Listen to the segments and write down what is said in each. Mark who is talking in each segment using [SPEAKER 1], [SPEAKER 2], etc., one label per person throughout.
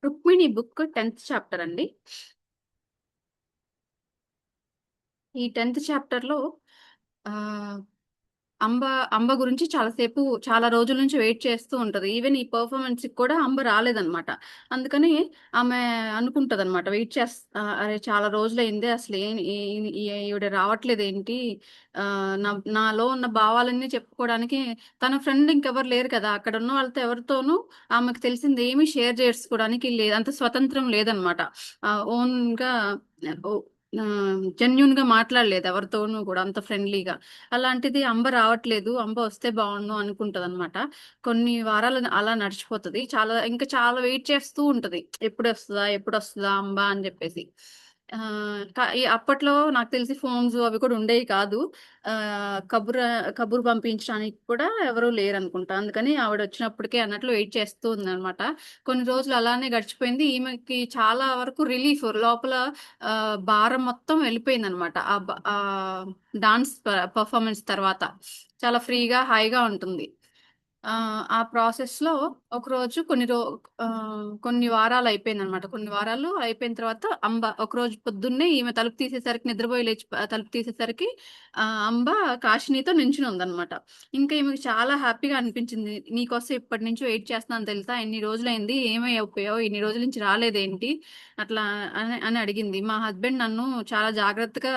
[SPEAKER 1] Rukmini book 10థ్ chapter అండి. ఈ 10థ్ చాప్టర్‌లో ఆహ్, అంబ అంబ గురించి చాలా రోజుల నుంచి వెయిట్ చేస్తూ ఉంటది. ఈవెన్ ఈ పెర్ఫార్మన్స్‌కి కూడా అంబ రాలేదనమాట. అందుకని ఆమె అనుకుంటదనమాట. అరే! చాలా రోజులయిందే అసలు ఏం ఈ ఈ ఈవిడ రావట్లేదేంటి? నాలో ఉన్న భావాలన్నీ చెప్పుకోవడానికి తన ఫ్రెండ్ ఇంకెవరు లేరు కదా! అక్కడున్న వాళ్ళతో ఎవరితోనూ ఆమెకు తెలిసిందేమీ షేర్ చేసుకోవడానికి లేదు. అంత స్వతంత్రం లేదనమాట. ఓన్‌గా ఓ జెన్యూన్‌గా మాట్లాడలేదు ఎవరితోనూ కూడా అంత ఫ్రెండ్లీగా. అలాంటిది అంబ రావట్లేదు. అంబ వస్తే బావుండు అనుకుంటదనమాట. కొన్ని వారాలు అలా నడిచిపోతది. చాలా వెయిట్ చేస్తూ ఉంటది. ఎప్పుడొస్తదా? ఎప్పుడొస్తదా అంబ అని జెప్పేసి. ఆహ్, క ఈ అప్పట్లో నాకు తెలిసి ఫోన్స్ అవి కూడా ఉండేవి కాదు. కబురు పంపించడానికి కూడా ఎవరు లేరనుకుంటా. అందుకని ఆవిడొచ్చినప్పటికే అన్నట్లు వెయిట్ చేస్తూ ఉందనమాట. కొన్ని రోజులు అలానే గడిచిపోయింది. ఈమెకి చాలా వరకు రిలీఫ్ లోపల భారం మొత్తం వెళ్ళిపోయిందనమాట. డాన్స్ పెర్ఫార్మన్స్ తర్వాత. చాలా ఫ్రీగా, హాయిగా ఉంటుంది. ఆ ప్రాసెస్‌లో ఒకరోజు కొన్ని వారాలయిపోయిందనమాట. కొన్ని వారాలు అయిపోయిన తర్వాత ఒకరోజు పొద్దున్నే ఈమె తలుపు తీసేసరికి నిద్రపోయి లేచి తలుపు తీసేసరికి అంబ కాషినితో నించునుందనమాట. ఇంకా ఈమెకి చాలా హ్యాపీగా అనిపించింది. "నీకోసం ఇప్పటినుంచి వెయిట్ చేస్తున్నాను తెలుసా? ఇన్ని రోజులైంది. ఏమైపోయావు? ఇన్ని రోజుల నుంచి రాలేదేంటి?" అట్లా అని అడిగింది. మా హస్బెండ్ నన్ను చాలా జాగ్రత్తగా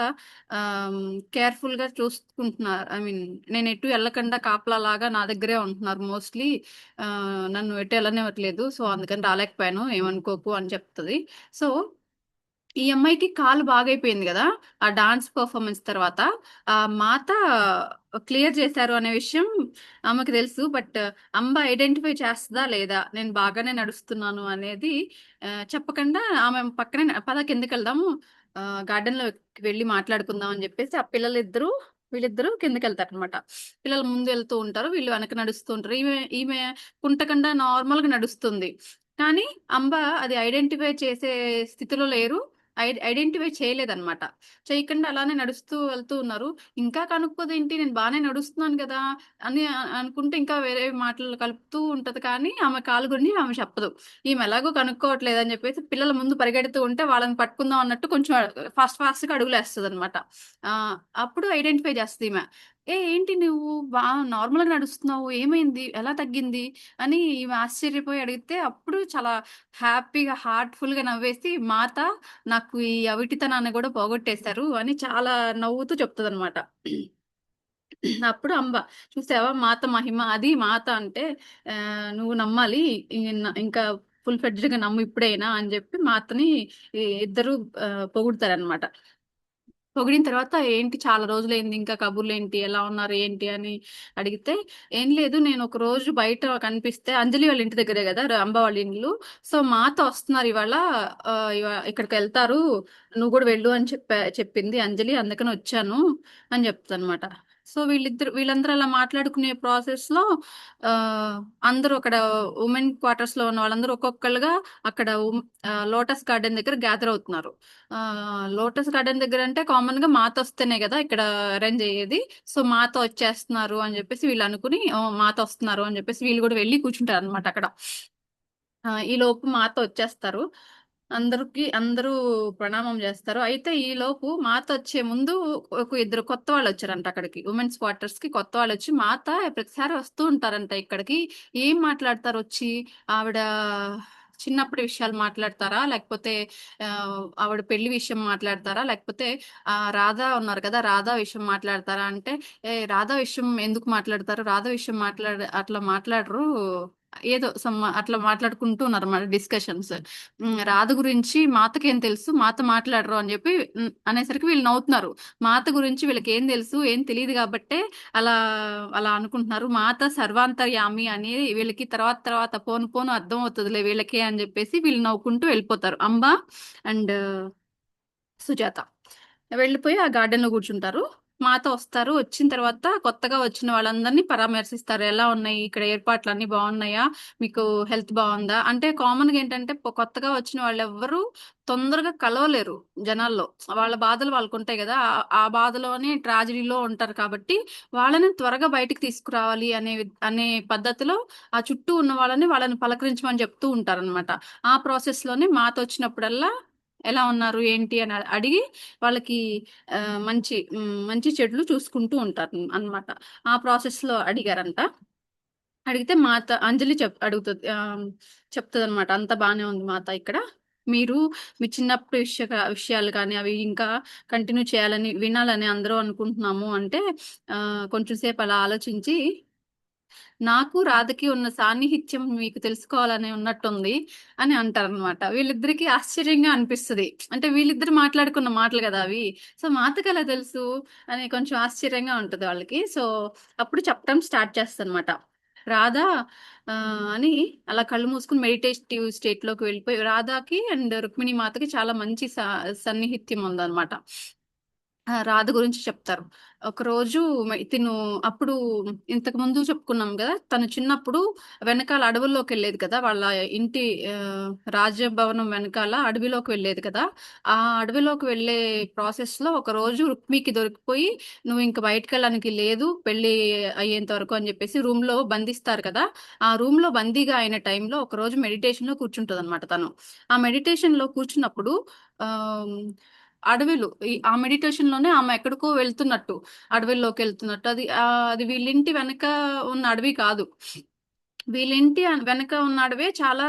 [SPEAKER 1] ఆహ్, కేర్‌ఫుల్‌గా చూసుకుంటున్నారు. ఐ మీన్ నేనెటు ఎళ్ళకుండా కాపలాలాగా నా దగ్గరే ఉంటున్నారు మోస్ట్‌లీ. నన్ను ఎటు ఎళ్ళనివ్వట్లేదు. సో, అందుకని రాలేకపోయాను. ఏమనుకోకు అని చెప్తది. సో, ఈ అమ్మాయికి కాలు బాగైపోయింది గదా! ఆ డాన్స్ పెర్ఫార్మన్స్ తర్వాత. మాత క్లియర్ చేశారు అనే విషయం ఆమెకు తెలుసు. బట్ అంబ ఐడెంటిఫై చేస్తదా లేదా? నేను బాగానే నడుస్తున్నాను అనేది చెప్పకుండా ఆమె పక్కనే పద కిందకెళ్దాము గార్డెన్‌లోకి వెళ్లి మాట్లాడుకుందాం అని జెప్పేసి వీళ్ళిద్దరూ కిందకెళ్తారనమాట. పిల్లలు ముందు వెళ్తూ ఉంటారు. వీళ్ళు వెనక నడుస్తూ ఉంటారు. ఈమె కుంటకండా నార్మల్‌గా నడుస్తుంది. కానీ అంబ అది ఐడెంటిఫై చేసే స్థితిలో లేరు. ఐడెంటిఫై చేయలేదనమాట. చేయకుండా అలానే నడుస్తూ వెళ్తూ ఉన్నారు. ఇంకా కనుక్కోదేంటి నేను బానే నడుస్తున్నాను గదా! అని అనుకుంటే ఇంకా వేరే మాటలు కలుపుతూ ఉంటది కానీ, ఆమె కాలు గురించి ఆమె చెప్పదు. ఈమె ఎలాగో కనుక్కోవట్లేదని జెప్పేసి పిల్లల ముందు పరిగెడుతూ ఉంటే వాళ్ళని పట్టుకుందాం అన్నట్టు కొంచెం ఫాస్ట్‌గా అడుగులేస్తదనమాట. ఆహ్, అప్పుడు ఐడెంటిఫై చేస్తదీమె. ఏంటి నువ్వు నార్మల్‌గా నడుస్తున్నావు. ఏమైంది? ఎలా తగ్గింది? అని ఈమె ఆశ్చర్యపోయి అడిగితే అప్పుడు చాలా హ్యాపీగా హార్ట్‌ఫుల్‌గా నవ్వేసి, "మాత నాకు ఈ అవిటితనాన్ని గూడా పోగొట్టేశారు" అని చాలా నవ్వుతూ చెప్తదనమాట. అప్పుడు అంబ చూసావా మాత మహిమ అది మాత అంటే నువ్వు నమ్మాలి. ఇంకా ఫుల్ ఫ్లెడ్జ్డ్‌గా నమ్ము ఇప్పుడైనా అని జెప్పి మాతని ఇద్దరు పొగుడుతారనమాట. పొగిడిన తర్వాత ఏంటి చాలా రోజులైంది ఇంకా కబుర్లేంటి? ఎలా ఉన్నారు? ఏంటి? అని అడిగితే, "ఏం లేదు నేనొక రోజు బయట కనిపిస్తే" అంజలి వాళ్ళ ఇంటి దగ్గరే గదా! అంబ వాళ్ళ ఇల్లు. "సో, మాతో వస్తున్నారు ఇవాళ ఇక్కడికెళ్తారు. నువ్వు గూడా వెళ్ళు" అని చెప్పింది అంజలి. అందుకని వచ్చాను అని చెప్తదనమాట. సో, వీళ్ళందరూ అలా మాట్లాడుకునే ప్రాసెస్‌లో ఆహ్, అందరూ అక్కడ వుమెన్ క్వార్టర్స్‌లో ఉన్న వాళ్ళందరూ ఒక్కొక్కళ్ళుగా అక్కడ లోటస్ గార్డెన్ దగ్గర గ్యాదర్ అవుతున్నారు. లోటస్ గార్డెన్ దగ్గరంటే కామన్‌గా మాతొస్తేనే గదా! ఇక్కడ అరేంజ్ అయ్యేది. సో, మాత వచ్చేస్తున్నారు అని జెప్పేసి వీళ్ళనుకుని ఓహ్! మాత వస్తున్నారు అని జెప్పేసి వీళ్ళు గూడా వెళ్లి కూర్చుంటారనమాట అక్కడ. ఈలోపు మాత వచ్చేస్తారు. అందరూ ప్రణామం జేస్తారు. అయితే ఈలోపు మాతొచ్చే ముందు ఒక ఇద్దరు కొత్త వాళ్ళొచ్చారంట అక్కడికి. వుమెన్స్ క్వార్టర్స్‌కి కొత్త వాళ్ళొచ్చి మాత ప్రతిసారి వస్తూ ఉంటారంట ఇక్కడికి. ఏం మాట్లాడతారొచ్చి? ఆవిడ చిన్నప్పటి విషయాలు మాట్లాడతారా? లేకపోతే ఆవిడ పెళ్లి విషయం మాట్లాడతారా? లేకపోతే రాధా ఉన్నారు కదా! రాధా విషయం మాట్లాడతారా? అంటే, రాధా విషయం ఎందుకు మాట్లాడతారు? రాధా విషయం అట్లా మాట్లాడరు. ఏదో అట్లా మాట్లాడుకుంటూ ఉన్నారన్నమాట డిస్కషన్స్. రాధ గురించి మాతకేం తెలుసు? మాత మాట్లాడరు అని జెప్పి అనేసరికి వీళ్ళు నవ్వుతున్నారు. మాత గురించి వీళ్ళకేం తెలుసు? ఏం తెలీదు గాబట్టే అలా అలా అనుకుంటున్నారు. మాత సర్వాంతర్యామి అని వీళ్ళకి తర్వాత తర్వాత పోను పోను అర్థమవుతదిలే వీళ్ళకి అని జెప్పేసి వీళ్ళు నవ్వుకుంటూ వెళ్ళిపోతారు. అంబ అండ్ సుజాత. వెళ్ళిపోయి ఆ గార్డెన్‌లో గూర్చుంటారు. మాతో వస్తారు. వచ్చిన తర్వాత కొత్తగా వచ్చిన వాళ్ళందరినీ పరామర్శిస్తారు. ఎలా ఉన్నాయి? ఇక్కడ ఏర్పాట్లన్నీ బాగున్నాయా? మీకు హెల్త్ బాగుందా? అంటే కామన్‌గా ఏంటంటే కొత్తగా వచ్చిన వాళ్ళెవ్వరూ తొందరగా కలవలేరు జనాల్లో. వాళ్ళ బాధలు వాళ్ళకుంటాయి గదా! ఆ బాధలోనే ట్రాజడీలో ఉంటారు కాబట్టి, వాళ్ళని త్వరగా బయటికి తీసుకురావాలి అనే పద్ధతిలో ఆ చుట్టూ ఉన్న వాళ్ళని పలకరించమని చెప్తూ ఉంటారనమాట. ఆ ప్రాసెస్‌లోనే మాతో వచ్చినప్పుడల్లా ఎలా ఉన్నారు? ఏంటి? అని అడిగి వాళ్ళకి మంచి చెడులు చూసుకుంటూ ఉంటారు అన్నమాట. ఆ ప్రాసెస్‌లో అడిగారంట. అడిగితే మాత అంజలి అడుగుతది. చెప్తదనమాట. "అంతా బానే ఉంది మాత ఇక్కడ. మీరు మీ చిన్నప్పుడు విషయాలు కానీ అవి ఇంకా కంటిన్యూ చేయాలని, వినాలని అందరూ అనుకుంటున్నాము" అంటే కొంచెం సేపు అలా ఆలోచించి నాకు, రాధకి ఉన్న సాన్నిహిత్యం మీకు తెలుసుకోవాలని ఉన్నట్టుంది అని అంటారనమాట. వీళ్ళిద్దరికీ ఆశ్చర్యంగా అనిపిస్తది. అంటే వీళ్ళిద్దరు మాట్లాడుకున్న మాటలు గదా అవి. సో, మాతకెలా తెలుసు అని కొంచెం ఆశ్చర్యంగా ఉంటది వాళ్ళకి. సో, అప్పుడు చెప్పడం స్టార్ట్ చేస్తదనమాట. రాధ అని అలా కళ్ళు మూసుకొని మెడిటేటివ్ స్టేట్‌లోకి వెళ్ళిపోయి రాధకి అండ్ రుక్మిణి మాతకి చాలా మంచి సన్నిహిత్యం ఉందనమాట. ఆ! రాధ గురించి చెప్తారు. ఒకరోజు తిను అప్పుడు ఇంతకుముందు చెప్పుకున్నాం గదా! తను చిన్నప్పుడు వెనకాల అడవుల్లోకెళ్ళేది కదా! వాళ్ళ ఇంటి రాజభవనం వెనకాల అడవిలోకి వెళ్ళేది కదా! ఆ అడవిలోకి వెళ్ళే ప్రాసెస్‌లో ఒకరోజు రుక్మికి దొరికిపోయి, "నువ్వు ఇంక బయటికెళ్ళడానికి లేదు, పెళ్లి అయ్యేంత వరకు" అని జెప్పేసి రూమ్‌లో బంధిస్తారు కదా! ఆ రూమ్‌లో బందీగా అయిన టైంలో ఒకరోజు మెడిటేషన్‌లో కూర్చుంటదనమాట తను. ఆ మెడిటేషన్‌లో కూర్చున్నప్పుడు ఆహ్ ఆ మెడిటేషన్‌లోనే ఆమె ఎక్కడికో వెళ్తున్నట్టు, అడవిలోకెళ్తున్నట్టు. అది వీళ్ళింటి వెనక ఉన్న అడవి కాదు. వీళ్ళింటి వెనక ఉన్న అడవే చాలా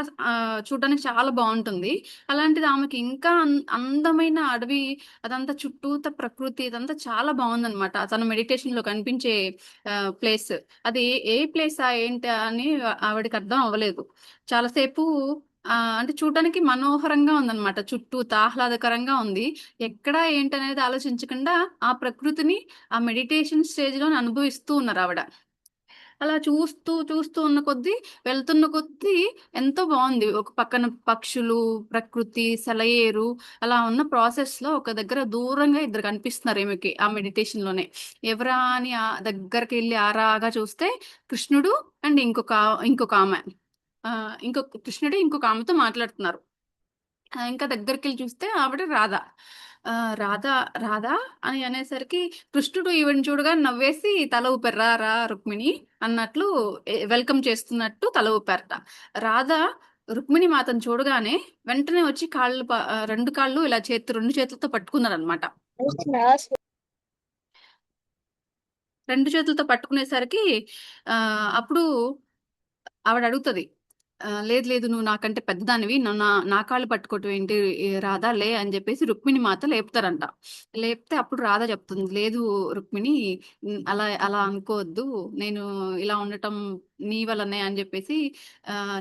[SPEAKER 1] చూడ్డానికి చాలా బావుంటుంది. అలాంటిది ఆమెకి ఇంకా అందమైన అడవి, అదంతా చుట్టూతా ప్రకృతి ఇదంతా చాలా బావుందనమాట. తను మెడిటేషన్‌లో కనిపించే ప్లేస్. అది ఏ ప్లేసా ఏంటా అని ఆవిడకి అర్థం అవ్వలేదు. చాలా సేపు అంటే చూడ్డానికి మనోహరంగా ఉందనమాట. చుట్టూతా ఆహ్లాదకరంగా ఉంది. ఎక్కడ ఏంటనేది ఆలోచించకుండా ఆ ప్రకృతిని ఆ మెడిటేషన్ స్టేజ్‌లోనే అనుభవిస్తూ ఉన్నారావిడ. అలా చూస్తూ ఉన్న కొద్దీ, వెళ్తున్న కొద్దీ ఎంతో బావుంది. ఒక పక్కన పక్షులు, ప్రకృతి, సెలయేరు అలా ఉన్న ప్రాసెస్‌లో ఒక దగ్గర దూరంగా ఇద్దరు కనిపిస్తున్నారు ఈమెకి ఆ మెడిటేషన్‌లోనే. ఎవరా అని దగ్గరికెళ్లి ఆరాగా చూస్తే కృష్ణుడు అండ్ ఇంకొకామె. కృష్ణుడు ఇంకొక ఆమెతో మాట్లాడుతున్నారు. ఇంకా దగ్గరికెళ్లి చూస్తే ఆవిడ రాధ. రాధ, రాధ అని అనేసరికి కృష్ణుడు ఈవిడని చూడగానే నవ్వేసి తల ఊపారు. "రా, రా రుక్మిణి" అన్నట్లు వెల్కమ్ చేస్తున్నట్టు తల ఊపారట. రాధ రుక్మిణి మాతను చూడగానే వెంటనే వచ్చి 2 కాళ్ళు ఇలా 2 చేతులతో పట్టుకున్నారనమాట. 2 చేతులతో పట్టుకునేసరికి అప్పుడు ఆవిడడుగుతది. లేదు లేదు నువ్వు నాకంటే పెద్దదానివి. నా కాళ్ళు పట్టుకోవటం ఏంటి రాధా లే అని జెప్పేసి రుక్మిణి మాత లేపుతారంట. లేపితే అప్పుడు రాధ చెప్తుంది. లేదు రుక్మిణి అలా అలా అనుకోవద్దు. నేను ఇలా ఉండటం నీ వల్లనే అని జెప్పేసి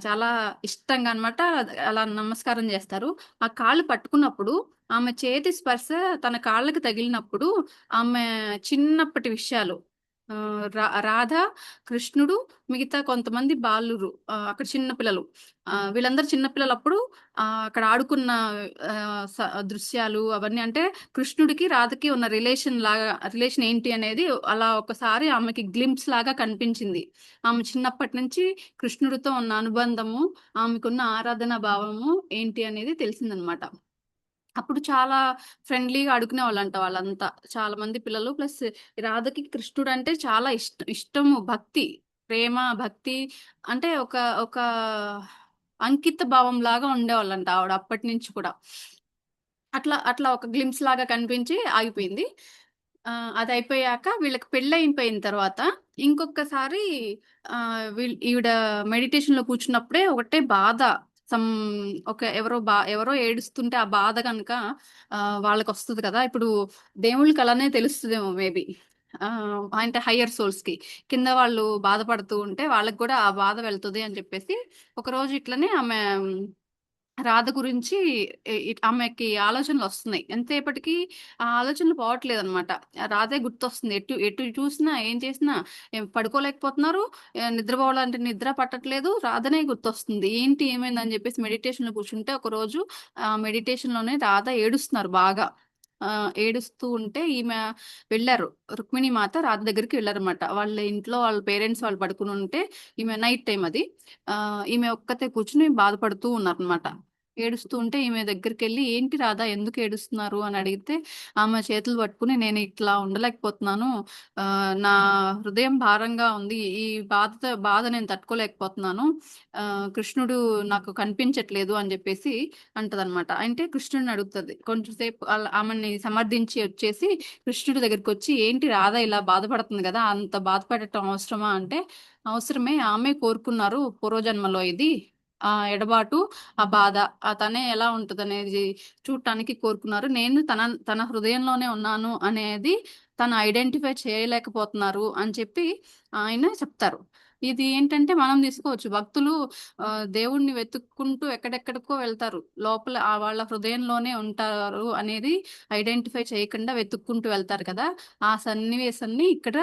[SPEAKER 1] చాలా ఇష్టంగా అనమాట అలా నమస్కారం జేస్తారు. ఆ కాళ్ళు పట్టుకున్నప్పుడు ఆమె చేతి స్పర్శ తన కాళ్ళకి తగిలినప్పుడు ఆమె చిన్నప్పటి విషయాలు రాధ, కృష్ణుడు మిగతా కొంతమంది బాలురు. అక్కడ చిన్న పిల్లలు. వీళ్ళందరూ చిన్న పిల్లలప్పుడు అక్కడ ఆడుకున్న దృశ్యాలు అవన్నీ అంటే కృష్ణుడికి, రాధకి ఉన్న రిలేషన్ ఏంటి అనేది అలా ఒకసారి ఆమెకి గ్లింప్స్ లాగా కనిపించింది. ఆమె చిన్నప్పటి నుంచి కృష్ణుడితో ఉన్న అనుబంధము, ఆమెకున్న ఆరాధనా భావము ఏంటి అనేది తెలిసిందనమాట. అప్పుడు చాలా ఫ్రెండ్లీగా ఆడుకునేవాళ్ళంట వాళ్ళంతా. చాలా మంది పిల్లలు. ప్లస్ రాధకి కృష్ణుడంటే చాలా ఇష్టము, భక్తి. ప్రేమ, భక్తి అంటే ఒక అంకిత భావంలాగా ఉండేవాళ్ళంట ఆవిడ అప్పటినుంచి కూడా. అట్లా ఒక గ్లింప్స్ లాగా కనిపించి ఆగిపోయింది. అదయిపోయాక వీళ్ళకి పెళ్లయిపోయిన తర్వాత ఇంకొకసారి ఈవిడ మెడిటేషన్‌లో కూర్చున్నప్పుడే ఒకటే బాధ. సమ్ ఎవరో ఏడుస్తుంటే ఆ బాధ గనక వాళ్ళకొస్తది కదా! ఇప్పుడు దేవుళ్ళకి అలానే తెలుస్తదేమో మేబీ. అంటే హయ్యర్ సోల్స్‌కి. కింద వాళ్ళు బాధపడుతూ ఉంటే వాళ్ళకి గూడా ఆ బాధ వెళ్తది అని చెప్పేసి ఒకరోజు ఇట్లనే ఆమె రాధ గురించి ఆమెకి ఆలోచనలొస్తున్నాయి. ఎంతసేపటికి ఆ ఆలోచనలు పోవట్లేదనమాట. రాధే గుర్తొస్తుంది. ఎటు ఎటు చూసినా, ఏం చేసినా పడుకోలేకపోతున్నారు. నిద్రపోవాలంటే నిద్ర పట్టట్లేదు. రాధనే గుర్తొస్తుంది. ఏంటి ఏమైందని జెప్పేసి మెడిటేషన్‌లో కూర్చుంటే ఒకరోజు మెడిటేషన్‌లోనే రాధ ఏడుస్తున్నారు బాగా. ఏడుస్తూ ఉంటే ఈమె వెళ్ళారు. రుక్మిణి మాత రాధ దగ్గరికి వెళ్ళారన్నమాట. వాళ్ళ ఇంట్లో వాళ్ళ పేరెంట్స్ వాళ్ళు పడుకుని ఉంటే ఈమె నైట్ టైం అది. ఈమె ఒక్కతే కూర్చుని బాధపడుతూ ఉన్నారనమాట. ఏడుస్తూ ఉంటే ఈమె దగ్గరికెళ్ళి, "ఏంటి రాధా ఎందుకు ఏడుస్తున్నారు?" అని అడిగితే, ఆమె చేతులు పట్టుకుని, "నేను ఇట్లా ఉండలేకపోతున్నాను. నా హృదయం భారంగా ఉంది. ఈ బాధ నేను తట్టుకోలేకపోతున్నాను. కృష్ణుడు నాకు కనిపించట్లేదు" అని చెప్పేసి అంటదనమాట. అంటే కృష్ణుడిని అడుగుతది. కొంచెం సేపు ఆమెని సమర్థించి వచ్చేసి కృష్ణుడి దగ్గరికొచ్చి, "ఏంటి రాధ ఇలా బాధపడుతుంది కదా! అంత బాధపడటం అవసరమా?" అంటే, "అవసరమే. ఆమె కోరుకున్నారు పూర్వజన్మలో ఇది. ఆ ఎడబాటు, ఆ బాధ, తనే ఎలా ఉంటదనేది చూడటానికి కోరుకున్నారు. నేను తన హృదయంలోనే ఉన్నాను అనేది తను ఐడెంటిఫై చేయలేకపోతున్నారు" అని చెప్పి ఆయన చెప్తారు. ఇది ఏంటంటే మనం తీసుకోవచ్చు. భక్తులు దేవుడిని వెతుక్కుంటూ ఎక్కడెక్కడికో వెళ్తారు. లోపల వాళ్ళ హృదయంలోనే ఉంటారు అనేది ఐడెంటిఫై చేయకుండా వెతుక్కుంటూ వెళ్తారు కదా! ఆ సన్నివేశాన్ని ఇక్కడ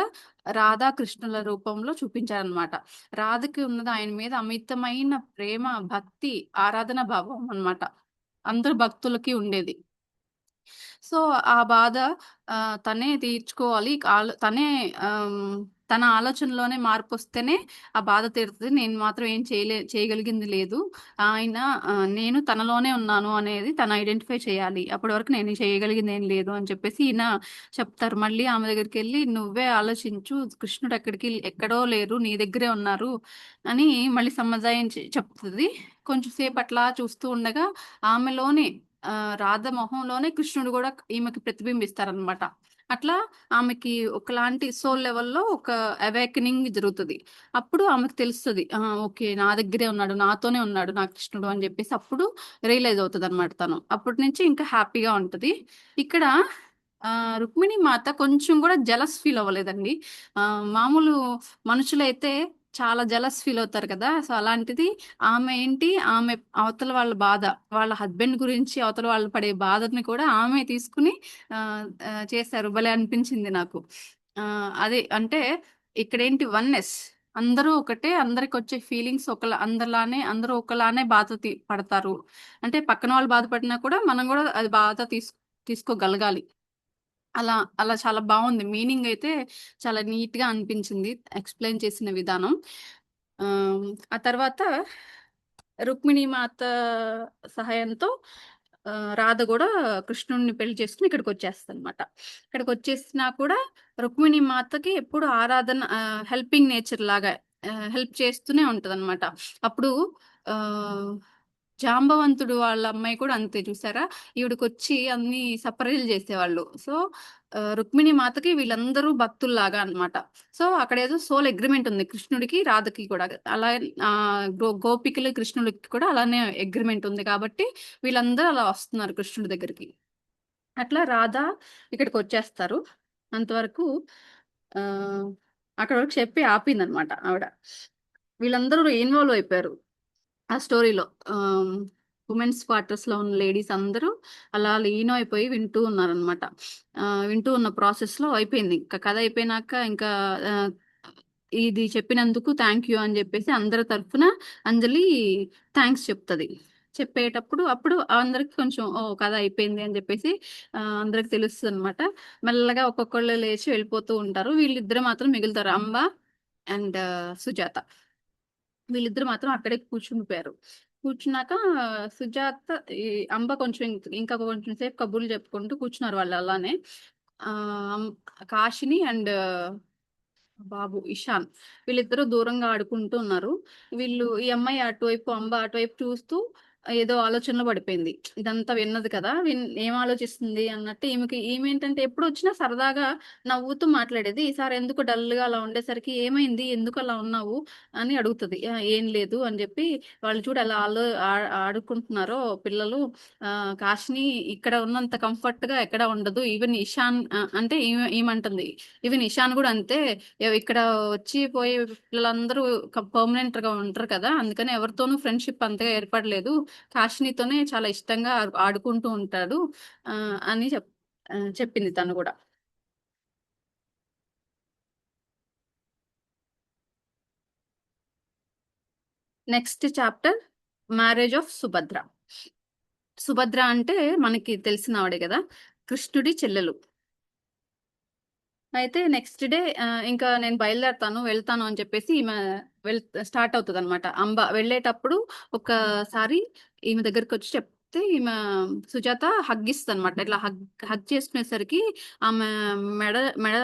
[SPEAKER 1] రాధాకృష్ణుల రూపంలో చూపించారనమాట. రాధకి ఉన్నది ఆయన మీద అమితమైన ప్రేమ, భక్తి, ఆరాధన భావం అన్నమాట. అందరు భక్తులకి ఉండేది. సో, ఆ బాధ తనే తీర్చుకోవాలి. తనే తన ఆలోచనలోనే మార్పొస్తేనే ఆ బాధ తీరుతది. నేను మాత్రం ఏం చేయగలిగింది లేదు. ఆయన నేను తనలోనే ఉన్నాను అనేది తను ఐడెంటిఫై చేయాలి. అప్పటి వరకు నేను చేయగలిగిందేం లేదు అని చెప్పేసి ఈయన చెప్తారు. మళ్ళీ ఆమె దగ్గరికెళ్ళి, "నువ్వే ఆలోచించు. కృష్ణుడు ఎక్కడో లేరు. నీ దగ్గరే ఉన్నారు" అని మళ్ళీ సమజాయించి చెప్తది. కొంచెం సేపు అట్లా చూస్తూ ఉండగా ఆమెలోనే రాధ మొహంలోనే కృష్ణుడు గూడా ఈమెకి ప్రతిబింబిస్తారనమాట. అట్లా ఆమెకి ఒకలాంటి సోల్ లెవెల్‌లో ఒక అవేకెనింగ్ జరుగుతది. అప్పుడు ఆమెకు తెలుస్తది. ఓకే. నా దగ్గరే ఉన్నాడు. నాతోనే ఉన్నాడు నా కృష్ణుడు అని జెప్పేసి అప్పుడు రియలైజ్ అవుతదనమాట తను. అప్పటి నుంచి ఇంకా హ్యాపీగా ఉంటది. ఇక్కడ రుక్మిణి మాత కొంచెం గూడా జెలస్ ఫీల్ అవ్వలేదండి. మామూలు మనుషులైతే చాలా జెలస్ ఫీల్ అవుతారు కదా! సో, అలాంటిది ఆమె ఏంటి, ఆమె అవతల వాళ్ళ బాధ, వాళ్ళ హస్బెండ్ గురించి అవతల వాళ్ళు పడే బాధని కూడా ఆమె తీసుకొని చేశారు. భలే అనిపించింది నాకు. అదే అంటే ఇక్కడేంటి వన్నెస్. అందరూ ఒకటే, అందరికొచ్చే ఫీలింగ్స్ అందరిలానే అందరూ ఒకలానే బాధ పడతారు. అంటే పక్కన వాళ్ళు బాధపడినా కూడా మనం గూడా అది బాధ తీసుకోగలగాలి. అలా అలా చాలా బావుంది. మీనింగ్ అయితే చాలా నీట్‌గా అనిపించింది ఎక్స్‌ప్లెయిన్ చేసిన విధానం. ఆ తర్వాత రుక్మిణీ మాత సహాయంతో రాధ గూడా కృష్ణుడిని పెళ్లి చేసుకొని ఇక్కడికొచ్చేస్తదనమాట. ఇక్కడికొచ్చేసినా కూడా రుక్మిణీ మాతకి ఎప్పుడు ఆరాధన హెల్పింగ్ నేచర్ లాగా హెల్ప్ చేస్తూనే ఉంటదనమాట. అప్పుడు ఆహ్, జాంబవంతుడు వాళ్ళ అమ్మాయి కూడా అంతే చూసారా? ఈవిడకొచ్చి అన్నీ సపర్యలు జేసేవాళ్ళు. సో, రుక్మిణీ మాతకి వీళ్ళందరూ భక్తుల్లాగా అన్నమాట. సో, అక్కడేదో సోల్ అగ్రీమెంట్ ఉంది కృష్ణుడికి, రాధకి కూడా. అలా గోపికలు, కృష్ణుడికి కూడా అలానే అగ్రీమెంట్ ఉంది కాబట్టి వీళ్ళందరూ అలా వస్తున్నారు కృష్ణుడి దగ్గరికి. అట్లా రాధ ఇక్కడికొచ్చేస్తారు. అంతవరకు ఆహ్, అక్కడి వరకు చెప్పి ఆపిందనమాట ఆవిడ. వీళ్ళందరూ ఇన్వాల్వ్ అయిపోయారు ఆ స్టోరీలో. వుమెన్స్ క్వార్టర్స్‌లో ఉన్న లేడీస్ అందరూ అలా లీనమైపోయి వింటూ ఉన్నారనమాట. వింటూ ఉన్న ప్రాసెస్‌లో అయిపోయింది. కథ అయిపోయినాక ఇంకా ఆహ్, ఇది చెప్పినందుకు థాంక్ యూ అని జెప్పేసి అందరి తరపున అంజలి థాంక్స్ చెప్తది. చెప్పేటప్పుడు అప్పుడు అందరికి కొంచెం కథ అయిపోయింది అని జెప్పేసి అందరికి తెలుస్తదనమాట. మెల్లగా ఒక్కొక్కళ్ళు లేచి వెళ్ళిపోతూ ఉంటారు. వీళ్ళిద్దరు మాత్రం మిగులుతారు. అంబ అండ్ సుజాత. వీళ్ళిద్దరు మాత్రం అక్కడే కూర్చుండిపోయారు. కూర్చున్నాక సుజాత ఈ అంబ కొంచెం ఇంకా కొంచెం సేపు కబుర్లు చెప్పుకుంటూ కూర్చున్నారు వాళ్ళు అలానే. ఆహ్, కాశిని అండ్ బాబు ఇషాన్ వీళ్ళిద్దరూ దూరంగా ఆడుకుంటూ ఉన్నారు. ఈ అమ్మాయి అటువైపు అంబ అటువైపు చూస్తూ ఏదో ఆలోచనలో పడిపోయింది. ఇదంతా విన్నది కదా! ఏం ఆలోచిస్తుంది అన్నట్టు ఈమేంటంటే ఎప్పుడొచ్చినా సరదాగా నవ్వుతూ మాట్లాడేది. ఈసారి ఎందుకు డల్‌గా అలా ఉండేసరికి "ఏమైంది? ఎందుకు అలా ఉన్నావు?" అని అడుగుతది. "ఏం లేదు" అని చెప్పి వాళ్ళు చూడు ఎలా ఆడుకుంటున్నారో పిల్లలు. కాశిని ఇక్కడ ఉన్నంత కంఫర్ట్‌గా ఎక్కడ ఉండదు. ఈవెన్ ఇషాన్ అంటే ఈమంటుంది. ఈవెన్ ఇషాన్ గూడా అంతే. ఇక్కడ వచ్చి పోయే పిల్లలందరూ పర్మనెంట్‌గా ఉండరు కదా! అందుకని ఎవరితోనూ ఫ్రెండ్‌షిప్ అంతగా ఏర్పడలేదు. కాషినితోనే చాలా ఇష్టంగా ఆడుకుంటూ ఉంటాడు అని చెప్పింది తను గూడా. Next chapter 'marriage of Subhadra.' Subhadra అంటే మనకి తెలిసిన ఆవిడే గదా! కృష్ణుడి చెల్లెలు. అయితే నెక్స్ట్ డే ఇంకా నేను బయలుదేరతాను, వెళ్తాను అని చెప్పేసి ఈమె వెల్ స్టార్ట్ అవుతదనమాట. వెళ్ళేటప్పుడు ఒకసారి ఈమె దగ్గరకొచ్చి చెప్తే ఈమె సుజాత హగ్ ఇస్తదనమాట. ఇట్లా హగ్ హగ్ చేసుకునేసరికి ఆమె మెడ మెడ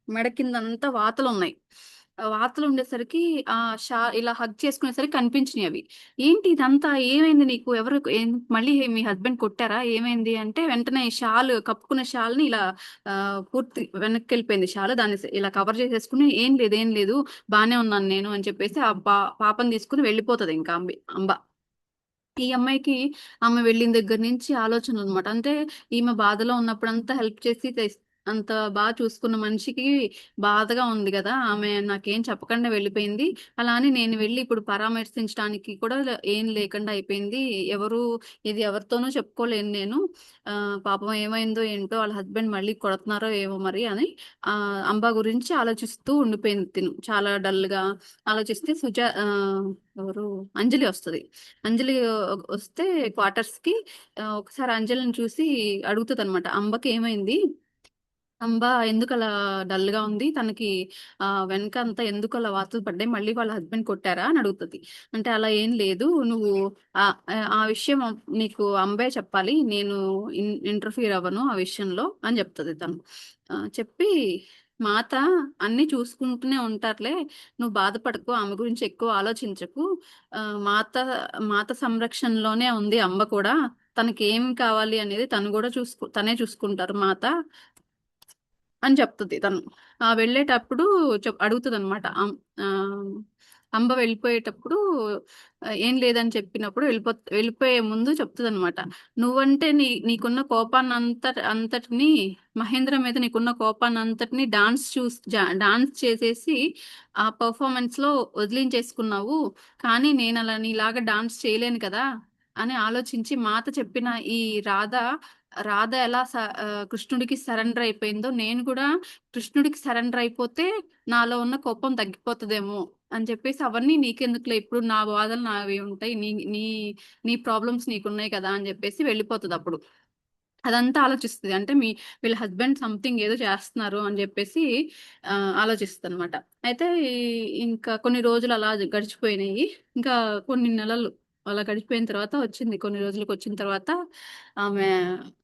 [SPEAKER 1] మెడ కిందంతా వాతలున్నాయి. వాతలుండేసరికి ఇలా హగ్ చేసుకునేసరికి కనిపించినియి అవి. "ఏంటి ఇదంతా? ఏమైంది నీకు? మళ్ళీ మీ హస్బెండ్ కొట్టారా? ఏమైంది?" అంటే వెంటనే కప్పుకున్న షాల్‌ని ఇలా పూర్తి వెనక్కెళ్ళిపోయింది షాలు. దాన్ని ఇలా కవర్ చేసేసుకొని, "ఏం లేదు, ఏం లేదు. బానే ఉన్నాను నేను" అని చెప్పేసి ఆ పాపని తీసుకొని వెళ్ళిపోతదింక అంబ. ఈ అమ్మాయికి ఆమె వెళ్ళిన దగ్గర నుంచి ఆలోచనలనమాట. అంటే ఈమె బాధలో ఉన్నప్పుడంతా హెల్ప్ చేసి అంత చూసుకున్న మనిషికి బాధగా ఉంది గదా! ఆమె నాకేం చెప్పకుండా వెళ్ళిపోయింది. అలా అని నేను వెళ్లి ఇప్పుడు పరామర్శించడానికి కూడా ఏం లేకుండా అయిపోయింది. ఇది ఎవరితోనూ చెప్పుకోలేను నేను. పాపం ఏమైందో ఏంటో వాళ్ళ హస్బెండ్ మళ్ళీ కొడుతున్నారో ఏమో మరి అని అంబ గురించి ఆలోచిస్తూ ఉండిపోయింది తిను. చాలా డల్‌గా ఆలోచిస్తే ఎవరు అంజలి వస్తది. అంజలి వస్తే క్వార్టర్స్‌కి ఒకసారి అంజలిని చూసి అడుగుతదనమాట. అంబకేమైంది? అంబ ఎందుకలా డల్‌గా ఉంది? తనకి వెనకంతా ఎందుకలా వాతలు పడ్డాయి? మళ్ళీ వాళ్ళ హస్బెండ్ కొట్టారా? అని అడుగుతది. అంటే అలా ఏం లేదు. నువ్వు ఆ విషయం నీకు అంబే చెప్పాలి. నేను ఇంటర్ఫియర్ అవ్వను ఆ విషయంలో అని చెప్తది తను. చెప్పి మాత అన్నీ చూసుకుంటూనే ఉంటారులే. నువ్వు బాధపడకు. ఆమె గురించి ఎక్కువ ఆలోచించకు. మాత మాత సంరక్షణలోనే ఉంది అంబ కూడా. తనకేం కావాలి అనేది తనే చూసుకుంటారు మాత. అని చెప్తది తను. వెళ్ళేటప్పుడు అడుగుతదనమాట. అంబ వెళ్ళిపోయేటప్పుడు ఏం లేదని చెప్పినప్పుడు వెళ్ళిపోయే ముందు చెప్తదనమాట. "నువ్వంటే నీకున్న అంతటిని మహేంద్ర మీద నీకున్న కోపాన్నంతటిని డాన్స్ చేసేసి ఆ పెర్ఫార్మన్స్‌లో వదిలించేసుకున్నావు. కానీ నేనలా నీలాగా డాన్స్ చేయలేను కదా!" అని ఆలోచించి మాత చెప్పిన ఈ రాధ రాధ ఎలా కృష్ణుడికి సరెండర్ అయిపోయిందో, నేను కూడా కృష్ణుడికి సరెండర్ అయిపోతే నాలో ఉన్న కోపం తగ్గిపోతదేమో అని చెప్పేసి, అవన్నీ నీకెందుకులే ఇప్పుడు నా బాధలు నావి ఉంటాయి. నీ నీ నీ ప్రాబ్లమ్స్ నీకున్నాయి కదా! అని చెప్పేసి వెళ్ళిపోతదప్పుడు. అదంతా ఆలోచిస్తది. అంటే వీళ్ళ హస్బెండ్ సంథింగ్ ఏదో చేస్తున్నారు అని జెప్పేసి ఆలోచిస్తదనమాట. అయితే ఇంకా కొన్ని రోజులు అలా గడిచిపోయినియి. ఇంకా కొన్ని నెలలు అలా గడిచిపోయిన తర్వాత వచ్చింది. కొన్ని రోజులకొచ్చిన తర్వాత ఆమె